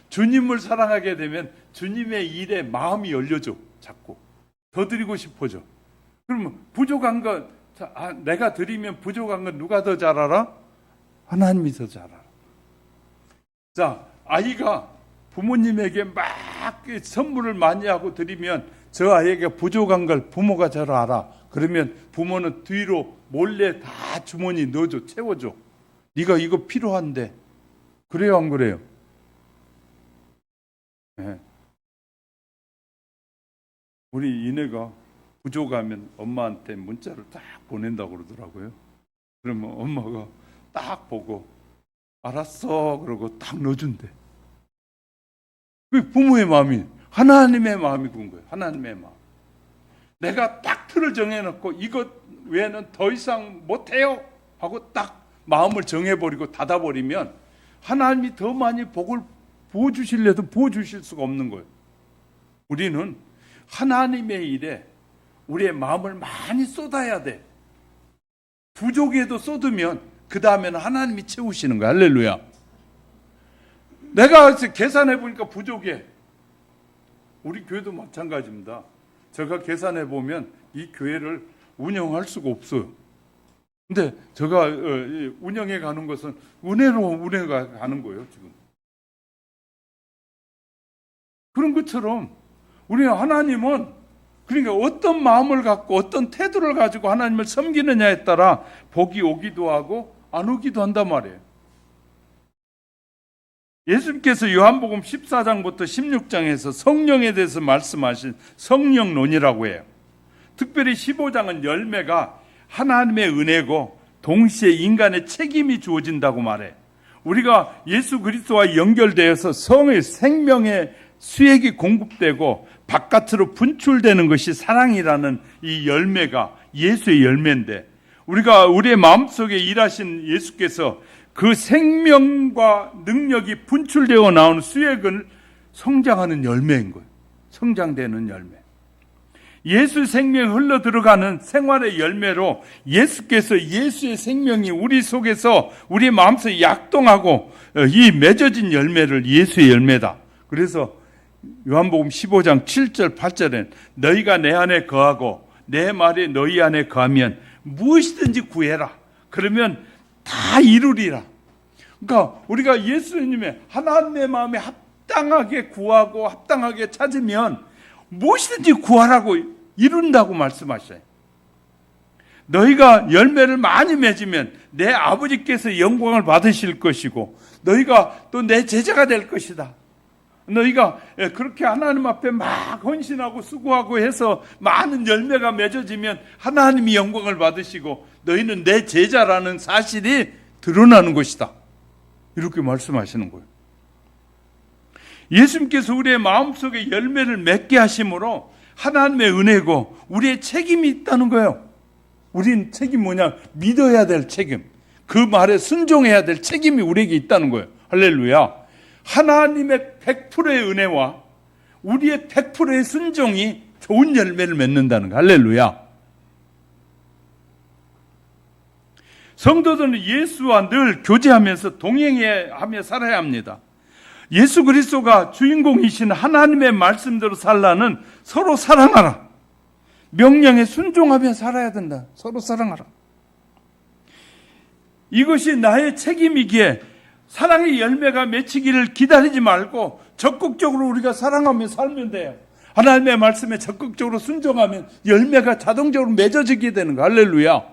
S1: 주님을 사랑하게 되면 주님의 일에 마음이 열려져. 자꾸. 더 드리고 싶어져. 그러면 부족한 거 내가 드리면 부족한 건 누가 더 잘 알아? 하나님이 더 잘 알아. 자, 아이가 부모님에게 막 선물을 많이 하고 드리면 저 아이에게 부족한 걸 부모가 잘 알아. 그러면 부모는 뒤로 몰래 다 주머니 넣어줘, 채워줘. 네가 이거 필요한데. 그래요, 안 그래요? 네. 우리 이내가 부족하면 엄마한테 문자를 딱 보낸다고 그러더라고요. 그러면 엄마가 딱 보고 알았어 그러고 딱 넣어준대. 그 부모의 마음이 하나님의 마음이 그런 거예요. 하나님의 마음. 내가 딱 틀을 정해놓고 이것 외에는 더 이상 못해요 하고 딱 마음을 정해버리고 닫아버리면 하나님이 더 많이 복을 부어주실래도 부어주실 수가 없는 거예요. 우리는 하나님의 일에 우리의 마음을 많이 쏟아야 돼. 부족에도 쏟으면 그 다음에는 하나님이 채우시는 거야. 할렐루야. 내가 계산해 보니까 부족해. 우리 교회도 마찬가지입니다. 제가 계산해 보면 이 교회를 운영할 수가 없어요. 근데 제가 운영해 가는 것은 은혜로 운영해 가는 거예요, 지금. 그런 것처럼 우리 하나님은 그러니까 어떤 마음을 갖고 어떤 태도를 가지고 하나님을 섬기느냐에 따라 복이 오기도 하고 안 오기도 한단 말이에요. 예수님께서 요한복음 14장부터 16장에서 성령에 대해서 말씀하신 성령론이라고 해요. 특별히 15장은 열매가 하나님의 은혜고 동시에 인간의 책임이 주어진다고 말해. 우리가 예수 그리스도와 연결되어서 성의 생명의 수액이 공급되고 바깥으로 분출되는 것이 사랑이라는 이 열매가 예수의 열매인데 우리가 우리의 마음속에 일하신 예수께서 그 생명과 능력이 분출되어 나오는 수액을 성장하는 열매인 거예요. 성장되는 열매. 예수의 생명이 흘러 들어가는 생활의 열매로 예수께서 예수의 생명이 우리 속에서 우리 마음속에 약동하고 이 맺어진 열매를 예수의 열매다. 그래서 요한복음 15장 7절 8절엔 너희가 내 안에 거하고 내 말이 너희 안에 거하면 무엇이든지 구해라. 그러면 다 이루리라. 그러니까 우리가 예수님의 하나님의 마음에 합당하게 구하고 합당하게 찾으면 무엇이든지 구하라고 이룬다고 말씀하셔요. 너희가 열매를 많이 맺으면 내 아버지께서 영광을 받으실 것이고 너희가 또 내 제자가 될 것이다. 너희가 그렇게 하나님 앞에 막 헌신하고 수고하고 해서 많은 열매가 맺어지면 하나님이 영광을 받으시고 너희는 내 제자라는 사실이 드러나는 것이다. 이렇게 말씀하시는 거예요. 예수님께서 우리의 마음속에 열매를 맺게 하심으로 하나님의 은혜고 우리의 책임이 있다는 거예요. 우린 책임 뭐냐? 믿어야 될 책임. 그 말에 순종해야 될 책임이 우리에게 있다는 거예요. 할렐루야. 하나님의 100%의 은혜와 우리의 100%의 순종이 좋은 열매를 맺는다는 거예요. 할렐루야. 성도들은 예수와 늘 교제하면서 동행하며 살아야 합니다. 예수 그리스도가 주인공이신 하나님의 말씀대로 살라는 서로 사랑하라. 명령에 순종하며 살아야 된다. 서로 사랑하라. 이것이 나의 책임이기에 사랑의 열매가 맺히기를 기다리지 말고 적극적으로 우리가 사랑하며 살면 돼요. 하나님의 말씀에 적극적으로 순종하면 열매가 자동적으로 맺어지게 되는 거. 할렐루야.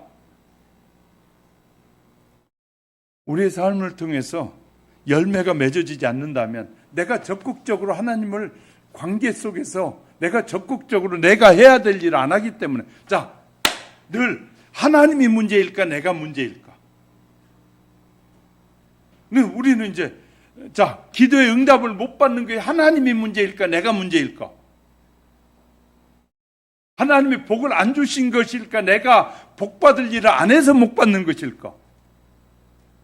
S1: 우리의 삶을 통해서 열매가 맺어지지 않는다면 내가 적극적으로 하나님을 관계 속에서 내가 적극적으로 내가 해야 될 일을 안 하기 때문에 자, 늘 하나님이 문제일까 내가 문제일까? 근데 우리는 이제 자, 기도의 응답을 못 받는 게 하나님이 문제일까 내가 문제일까? 하나님이 복을 안 주신 것일까 내가 복 받을 일을 안 해서 못 받는 것일까?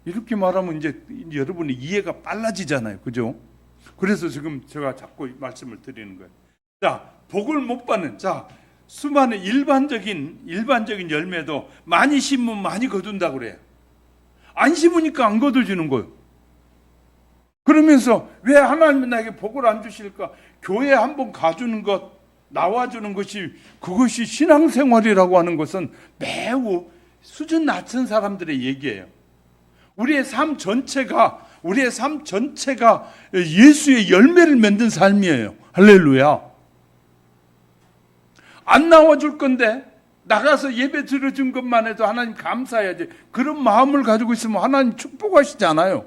S1: 이렇게 말하면 이제 여러분의 이해가 빨라지잖아요. 그죠? 그래서 지금 제가 자꾸 말씀을 드리는 거예요. 자, 복을 못 받는, 자, 수많은 일반적인 열매도 많이 심으면 많이 거둔다고 그래요. 안 심으니까 안 거둬지는 거예요. 그러면서 왜 하나님은 나에게 복을 안 주실까? 교회 한번 가주는 것, 나와주는 것이 그것이 신앙생활이라고 하는 것은 매우 수준 낮은 사람들의 얘기예요. 우리의 삶 전체가 예수의 열매를 맺는 삶이에요. 할렐루야. 안 나와줄 건데 나가서 예배 드려준 것만 해도 하나님 감사해야지. 그런 마음을 가지고 있으면 하나님 축복하시지 않아요.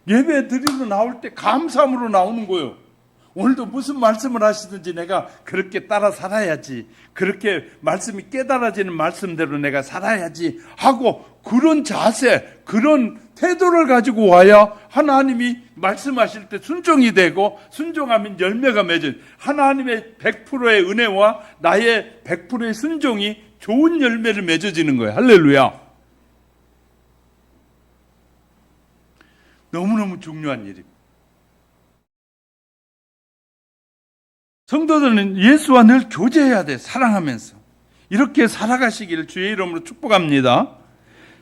S1: 예배 드리러 나올 때 감사함으로 나오는 거예요. 오늘도 무슨 말씀을 하시든지 내가 그렇게 따라 살아야지. 그렇게 말씀이 깨달아지는 말씀대로 내가 살아야지 하고 그런 자세, 그런 태도를 가지고 와야 하나님이 말씀하실 때 순종이 되고 순종하면 열매가 맺은 하나님의 100%의 은혜와 나의 100%의 순종이 좋은 열매를 맺어지는 거예요. 할렐루야. 너무너무 중요한 일입니다. 성도들은 예수와 늘 교제해야 돼. 사랑하면서. 이렇게 살아가시기를 주의 이름으로 축복합니다.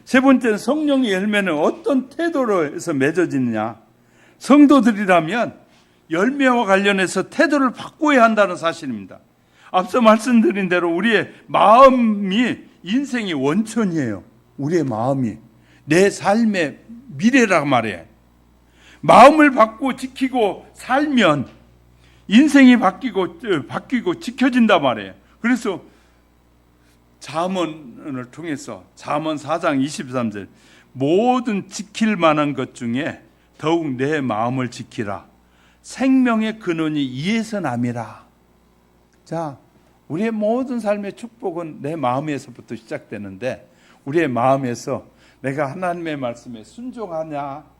S1: 세 번째는 성령의 열매는 어떤 태도로 해서 맺어지느냐. 성도들이라면 열매와 관련해서 태도를 바꿔야 한다는 사실입니다. 앞서 말씀드린 대로 우리의 마음이 인생의 원천이에요. 우리의 마음이. 내 삶의 미래라고 말해요. 마음을 바꾸고 지키고 살면 인생이 바뀌고 지켜진단 말이에요. 그래서 잠언을 통해서 잠언 4장 23절 모든 지킬 만한 것 중에 더욱 내 마음을 지키라. 생명의 근원이 이에서 남이라. 자, 우리의 모든 삶의 축복은 내 마음에서부터 시작되는데 우리의 마음에서 내가 하나님의 말씀에 순종하냐,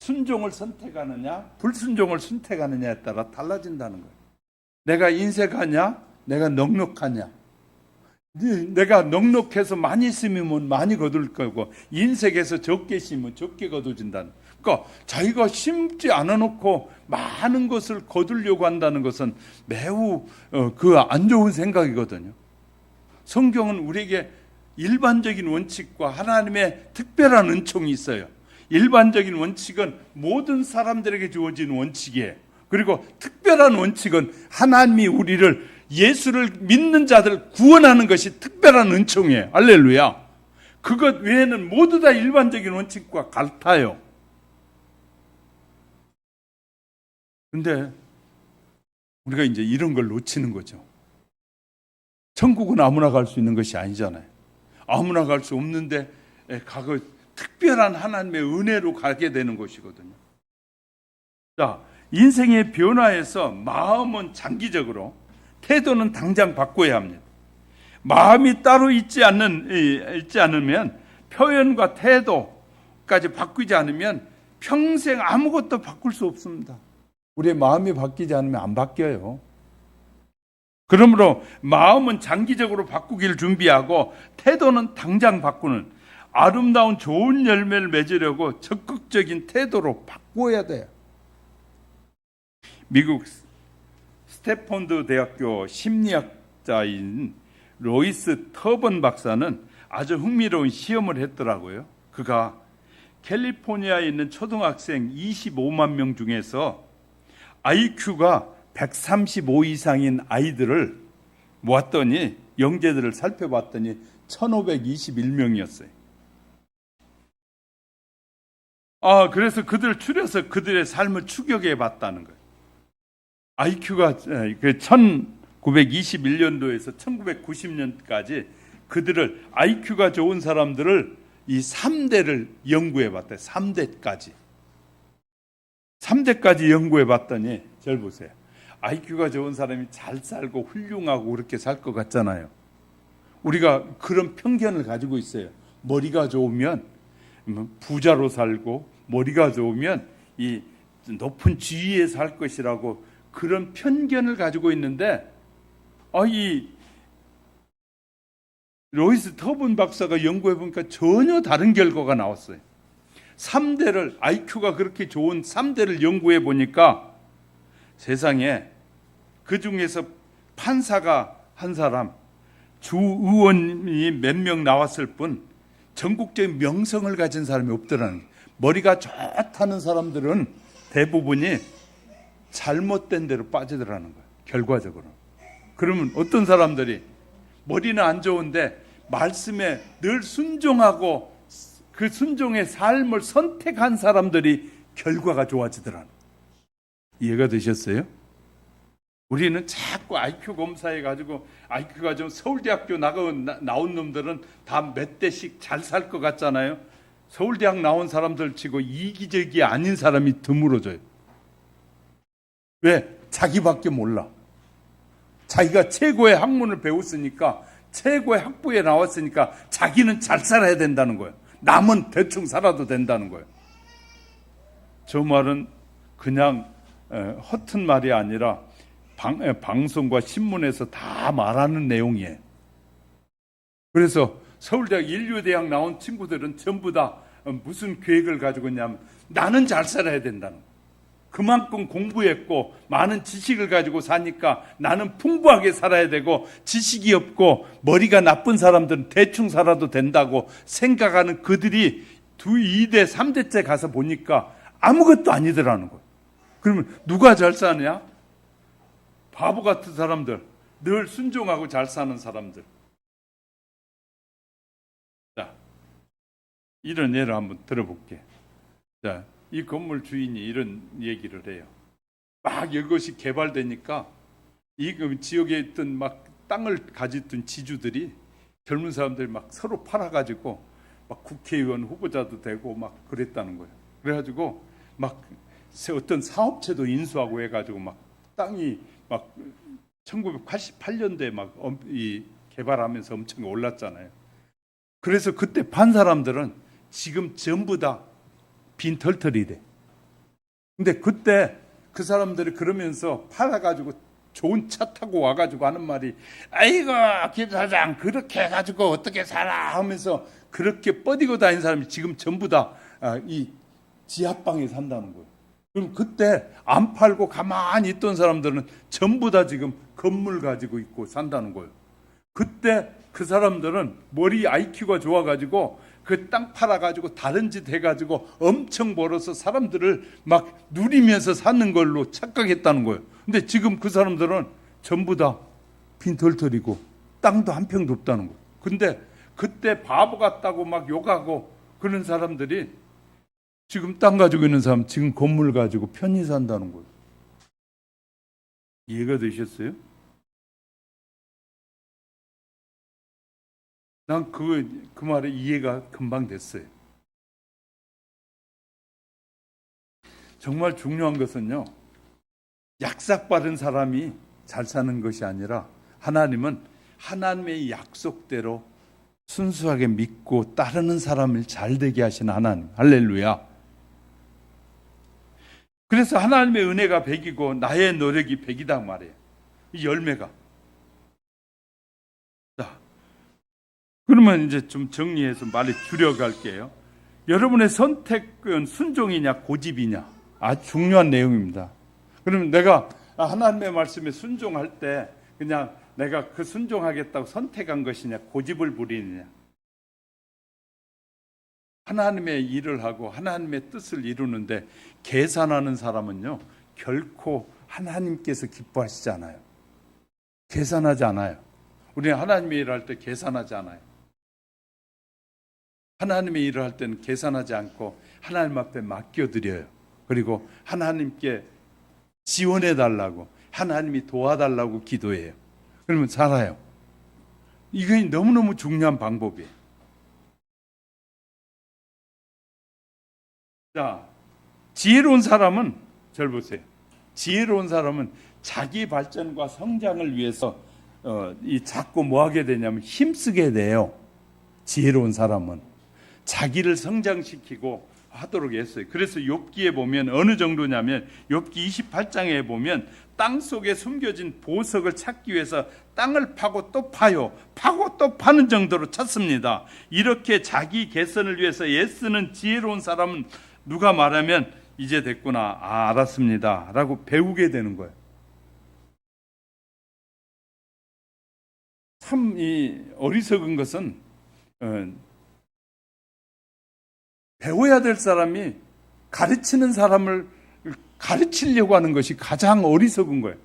S1: 순종을 선택하느냐, 불순종을 선택하느냐에 따라 달라진다는 거예요. 내가 인색하냐, 내가 넉넉하냐. 내가 넉넉해서 많이 심으면 많이 거둘 거고 인색에서 적게 심으면 적게 거둬진다는. 그러니까 자기가 심지 않아 놓고 많은 것을 거두려고 한다는 것은 매우 그 안 좋은 생각이거든요. 성경은 우리에게 일반적인 원칙과 하나님의 특별한 은총이 있어요. 일반적인 원칙은 모든 사람들에게 주어진 원칙이에요. 그리고 특별한 원칙은 하나님이 우리를 예수를 믿는 자들 구원하는 것이 특별한 은총이에요. 할렐루야. 그것 외에는 모두 다 일반적인 원칙과 같아요. 근데 우리가 이제 이런 걸 놓치는 거죠. 천국은 아무나 갈 수 있는 것이 아니잖아요. 아무나 갈 수 없는데 특별한 하나님의 은혜로 가게 되는 것이거든요. 자, 인생의 변화에서 마음은 장기적으로, 태도는 당장 바꿔야 합니다. 마음이 따로 있지 않으면, 표현과 태도까지 바꾸지 않으면 평생 아무것도 바꿀 수 없습니다. 우리의 마음이 바뀌지 않으면 안 바뀌어요. 그러므로 마음은 장기적으로 바꾸기를 준비하고 태도는 당장 바꾸는 아름다운 좋은 열매를 맺으려고 적극적인 태도로 바꿔야 돼요. 미국 스탠포드 대학교 심리학자인 로이스 터번 박사는 아주 흥미로운 시험을 했더라고요. 그가 캘리포니아에 있는 초등학생 25만 명 중에서 IQ가 135 이상인 아이들을 모았더니, 영재들을 살펴봤더니 1521명이었어요. 그래서 그들을 추려서 그들의 삶을 추격해 봤다는 거예요. IQ가 1921년도에서 1990년까지 그들을, IQ가 좋은 사람들을 이 3대를 연구해 봤대요. 3대까지 연구해 봤더니, 절 보세요. IQ가 좋은 사람이 잘 살고 훌륭하고 그렇게 살 것 같잖아요. 우리가 그런 편견을 가지고 있어요. 머리가 좋으면 부자로 살고, 머리가 좋으면 이 높은 지위에 살 것이라고 그런 편견을 가지고 있는데, 이 로이스 터번 박사가 연구해 보니까 전혀 다른 결과가 나왔어요. 3대를, IQ가 그렇게 좋은 3대를 연구해 보니까 세상에 그 중에서 판사가 한 사람, 주의원이 몇 명 나왔을 뿐 전국적인 명성을 가진 사람이 없더라는 거예요. 머리가 좋다는 사람들은 대부분이 잘못된 데로 빠지더라는 거예요. 결과적으로. 그러면 어떤 사람들이 머리는 안 좋은데 말씀에 늘 순종하고 그 순종의 삶을 선택한 사람들이 결과가 좋아지더라는 거예요. 이해가 되셨어요? 우리는 자꾸 IQ 검사해가지고 IQ가 좀 서울대학교 나온 놈들은 다 몇 대씩 잘 살 것 같잖아요. 서울대학 나온 사람들 치고 이기적이 아닌 사람이 드물어져요. 왜? 자기밖에 몰라. 자기가 최고의 학문을 배웠으니까, 최고의 학부에 나왔으니까 자기는 잘 살아야 된다는 거예요. 남은 대충 살아도 된다는 거예요. 저 말은 그냥 허튼 말이 아니라 방송과 신문에서 다 말하는 내용이에요. 그래서 서울대학 인류대학 나온 친구들은 전부 다 무슨 계획을 가지고 있냐면, 나는 잘 살아야 된다는 거예요. 그만큼 공부했고 많은 지식을 가지고 사니까 나는 풍부하게 살아야 되고, 지식이 없고 머리가 나쁜 사람들은 대충 살아도 된다고 생각하는 그들이 2대, 3대째 가서 보니까 아무것도 아니더라는 거예요. 그러면 누가 잘 사냐? 바보 같은 사람들, 늘 순종하고 잘 사는 사람들. 자, 이런 예를 한번 들어볼게. 자, 이 건물 주인이 이런 얘기를 해요. 막 이것이 개발되니까 이 지역에 있던 막 땅을 가졌던 지주들이, 젊은 사람들이 막 서로 팔아가지고 막 국회의원 후보자도 되고 막 그랬다는 거예요. 그래가지고 막 어떤 사업체도 인수하고 해가지고 막 땅이 막 1988년도에 막 이 개발하면서 엄청 올랐잖아요. 그래서 그때 판 사람들은 지금 전부 다 빈털털이 돼. 근데 그때 그 사람들이 그러면서 팔아가지고 좋은 차 타고 와가지고 하는 말이, 아이고 김 사장 그렇게 해가지고 어떻게 살아 하면서 그렇게 뻗이고 다니는 사람이 지금 전부 다 이 지하방에 산다는 거예요. 그럼 그때 안 팔고 가만히 있던 사람들은 전부 다 지금 건물 가지고 있고 산다는 거예요. 그때 그 사람들은 머리 IQ가 좋아가지고 그 땅 팔아가지고 다른 짓 해가지고 엄청 벌어서 사람들을 막 누리면서 사는 걸로 착각했다는 거예요. 근데 지금 그 사람들은 전부 다 빈털털이고 땅도 한 평도 없다는 거예요. 근데 그때 바보 같다고 막 욕하고 그런 사람들이 지금 땅 가지고 있는 사람 지금 건물 가지고 편히 산다는 거예요. 이해가 되셨어요? 난 그 말에 이해가 금방 됐어요. 정말 중요한 것은요, 약삭받은 사람이 잘 사는 것이 아니라 하나님은 하나님의 약속대로 순수하게 믿고 따르는 사람을 잘 되게 하시는 하나님. 할렐루야. 그래서 하나님의 은혜가 100이고 나의 노력이 100이다 말이에요. 이 열매가. 자, 그러면 이제 좀 정리해서 말을 줄여갈게요. 여러분의 선택은 순종이냐 고집이냐, 아주 중요한 내용입니다. 그러면 내가 하나님의 말씀에 순종할 때 그냥 내가 그 순종하겠다고 선택한 것이냐 고집을 부리느냐. 하나님의 일을 하고 하나님의 뜻을 이루는데 계산하는 사람은요 결코 하나님께서 기뻐하시지 않아요. 계산하지 않아요. 우리는 하나님의 일을 할 때 계산하지 않아요. 하나님의 일을 할 때는 계산하지 않고 하나님 앞에 맡겨드려요. 그리고 하나님께 지원해 달라고, 하나님이 도와달라고 기도해요. 그러면 살아요. 이게 너무너무 중요한 방법이에요. 자, 지혜로운 사람은, 절 보세요. 지혜로운 사람은 자기 발전과 성장을 위해서 자꾸 뭐 하게 되냐면 힘쓰게 돼요. 지혜로운 사람은 자기를 성장시키고 하도록 했어요. 그래서 욥기에 보면 어느 정도냐면 욥기 28장에 보면 땅 속에 숨겨진 보석을 찾기 위해서 땅을 파고 또 파요. 파고 또 파는 정도로 찾습니다. 이렇게 자기 개선을 위해서 애쓰는 지혜로운 사람은 누가 말하면 이제 됐구나, 알았습니다 라고 배우게 되는 거예요. 참 이 어리석은 것은 배워야 될 사람이 가르치는 사람을 가르치려고 하는 것이 가장 어리석은 거예요.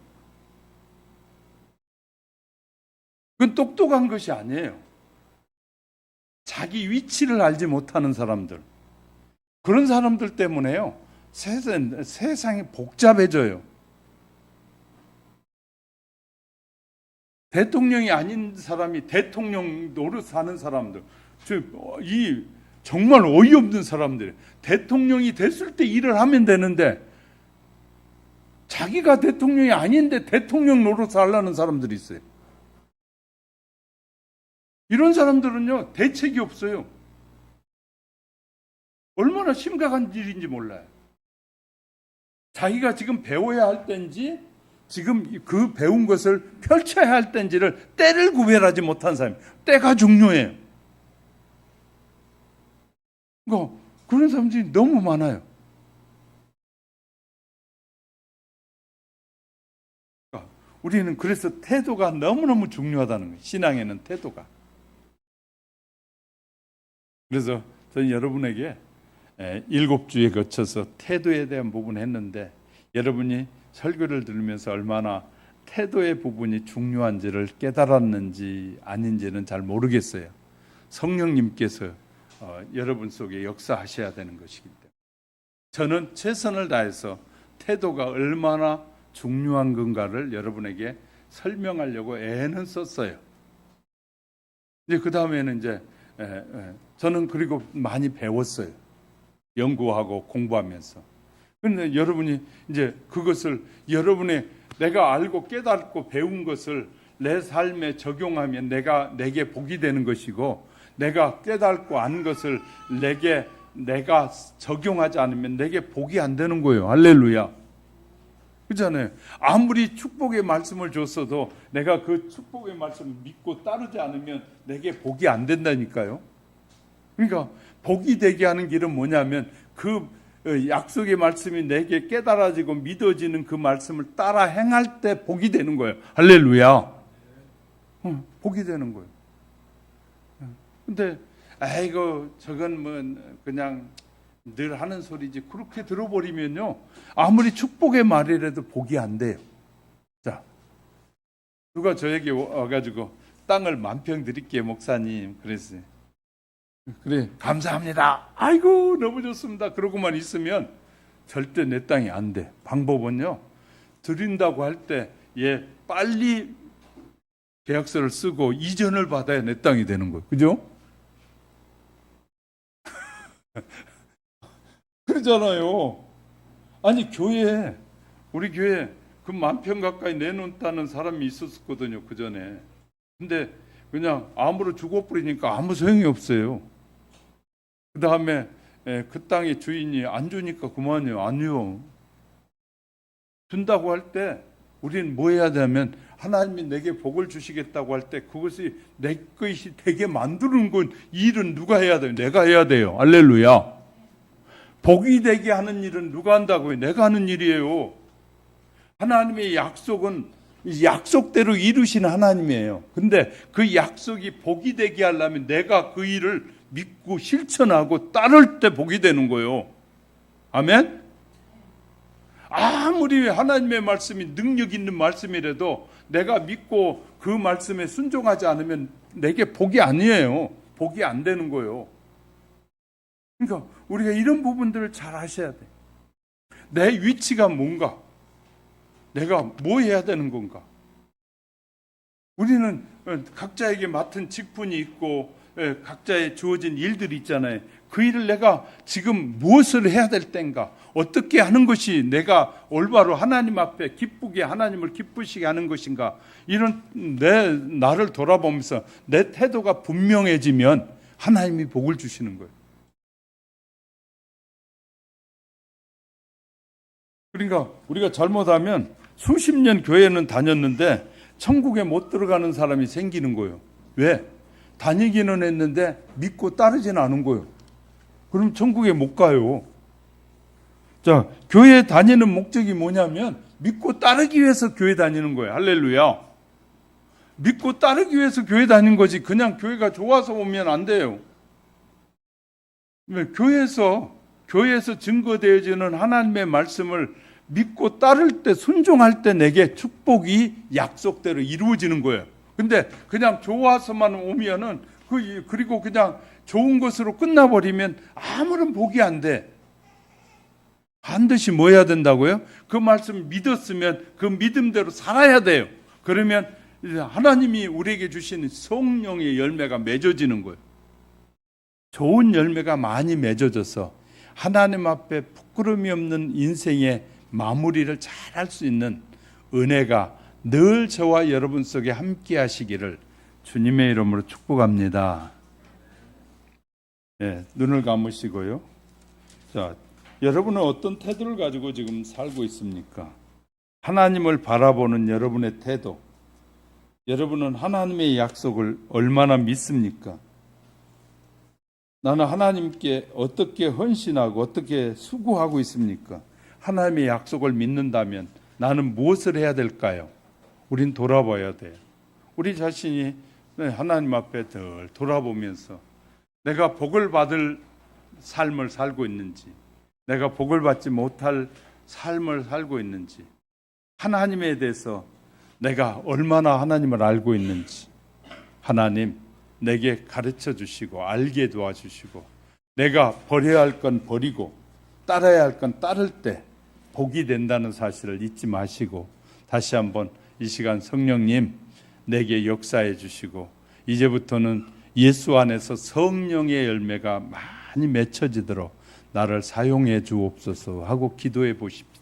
S1: 그건 똑똑한 것이 아니에요. 자기 위치를 알지 못하는 사람들, 그런 사람들 때문에요 세상이 복잡해져요. 대통령이 아닌 사람이 대통령 노릇 하는 사람들, 정말 어이없는 사람들, 대통령이 됐을 때 일을 하면 되는데 자기가 대통령이 아닌데 대통령 노릇을 하려는 사람들이 있어요. 이런 사람들은요 대책이 없어요. 얼마나 심각한 일인지 몰라요. 자기가 지금 배워야 할 때인지 지금 그 배운 것을 펼쳐야 할 때인지를 때를 구별하지 못한 사람, 때가 중요해요. 그런 사람들이 너무 많아요. 우리는 그래서 태도가 너무너무 중요하다는 거예요. 신앙에는 태도가. 그래서 저는 여러분에게 7주에 거쳐서 태도에 대한 부분을 했는데 여러분이 설교를 들으면서 얼마나 태도의 부분이 중요한지를 깨달았는지 아닌지는 잘 모르겠어요. 성령님께서 여러분 속에 역사하셔야 되는 것이기 때문에 저는 최선을 다해서 태도가 얼마나 중요한 건가를 여러분에게 설명하려고 애는 썼어요. 이제 그 다음에는 이제 저는 그리고 많이 배웠어요. 연구하고 공부하면서. 그런데 여러분이 이제 그것을 여러분의 내가 알고 깨닫고 배운 것을 내 삶에 적용하면 내게 복이 되는 것이고, 내가 깨닫고 안 것을 내가 적용하지 않으면 내게 복이 안 되는 거예요. 할렐루야. 그렇잖아요. 아무리 축복의 말씀을 줬어도 내가 그 축복의 말씀을 믿고 따르지 않으면 내게 복이 안 된다니까요. 그러니까 복이 되게 하는 길은 뭐냐면 그 약속의 말씀이 내게 깨달아지고 믿어지는 그 말씀을 따라 행할 때 복이 되는 거예요. 할렐루야. 복이 되는 거예요. 근데 아이고 저건 뭐 그냥 늘 하는 소리지, 그렇게 들어버리면요 아무리 축복의 말이라도 복이 안 돼요. 자, 누가 저에게 와가지고 땅을 만평 드릴게요 목사님 그랬어요. 그래 감사합니다. 아이고 너무 좋습니다. 그러고만 있으면 절대 내 땅이 안 돼. 방법은요, 드린다고 할 때 빨리 계약서를 쓰고 이전을 받아야 내 땅이 되는 거예요. 그죠? 그러잖아요. 아니 우리 교회 그 10,000평 가까이 내놓았다는 사람이 있었거든요 그 전에. 근데 그냥 암으로 죽어버리니까 아무 소용이 없어요. 그 다음에 그 땅의 주인이 안 주니까 그만이요. 아니요. 준다고 할 때 우리는 뭐 해야 되냐면, 하나님이 내게 복을 주시겠다고 할 때 그것이 내 것이 되게 만드는 건 일은 누가 해야 돼요? 내가 해야 돼요. 할렐루야. 복이 되게 하는 일은 누가 한다고요? 내가 하는 일이에요. 하나님의 약속은 약속대로 이루시는 하나님이에요. 근데 그 약속이 복이 되게 하려면 내가 그 일을 믿고 실천하고 따를 때 복이 되는 거예요. 아멘? 아무리 하나님의 말씀이 능력 있는 말씀이라도 내가 믿고 그 말씀에 순종하지 않으면 내게 복이 아니에요. 복이 안 되는 거예요. 그러니까 우리가 이런 부분들을 잘 아셔야 돼. 내 위치가 뭔가, 내가 뭐 해야 되는 건가. 우리는 각자에게 맡은 직분이 있고 각자의 주어진 일들이 있잖아요. 그 일을 내가 지금 무엇을 해야 될 때인가, 어떻게 하는 것이 내가 올바로 하나님 앞에 기쁘게, 하나님을 기쁘시게 하는 것인가, 이런 나를 돌아보면서 내 태도가 분명해지면 하나님이 복을 주시는 거예요. 그러니까 우리가 잘못하면 수십 년 교회는 다녔는데 천국에 못 들어가는 사람이 생기는 거예요. 왜? 다니기는 했는데 믿고 따르지는 않은 거예요. 그럼 천국에 못 가요. 자, 교회 다니는 목적이 뭐냐면 믿고 따르기 위해서 교회 다니는 거예요. 할렐루야. 믿고 따르기 위해서 교회 다니는 거지 그냥 교회가 좋아서 오면 안 돼요. 교회에서 증거되어지는 하나님의 말씀을 믿고 따를 때, 순종할 때 내게 축복이 약속대로 이루어지는 거예요. 근데 그냥 좋아서만 오면은 그리고 그냥 좋은 것으로 끝나버리면 아무런 복이 안 돼. 반드시 뭐 해야 된다고요? 그 말씀 믿었으면 그 믿음대로 살아야 돼요. 그러면 하나님이 우리에게 주시는 성령의 열매가 맺어지는 거예요. 좋은 열매가 많이 맺어져서 하나님 앞에 부끄러움이 없는 인생의 마무리를 잘 할 수 있는 은혜가 늘 저와 여러분 속에 함께 하시기를 주님의 이름으로 축복합니다. 눈을 감으시고요. 자, 여러분은 어떤 태도를 가지고 지금 살고 있습니까? 하나님을 바라보는 여러분의 태도, 여러분은 하나님의 약속을 얼마나 믿습니까? 나는 하나님께 어떻게 헌신하고 어떻게 수고하고 있습니까? 하나님의 약속을 믿는다면 나는 무엇을 해야 될까요? 우린 돌아봐야 돼요. 우리 자신이 하나님 앞에 늘 돌아보면서 내가 복을 받을 삶을 살고 있는지, 내가 복을 받지 못할 삶을 살고 있는지, 하나님에 대해서 내가 얼마나 하나님을 알고 있는지, 하나님 내게 가르쳐 주시고 알게 도와주시고, 내가 버려야 할 건 버리고 따라야 할 건 따를 때 복이 된다는 사실을 잊지 마시고, 다시 한번 이 시간 성령님 내게 역사해 주시고, 이제부터는 예수 안에서 성령의 열매가 많이 맺혀지도록 나를 사용해 주옵소서 하고 기도해 보십시오.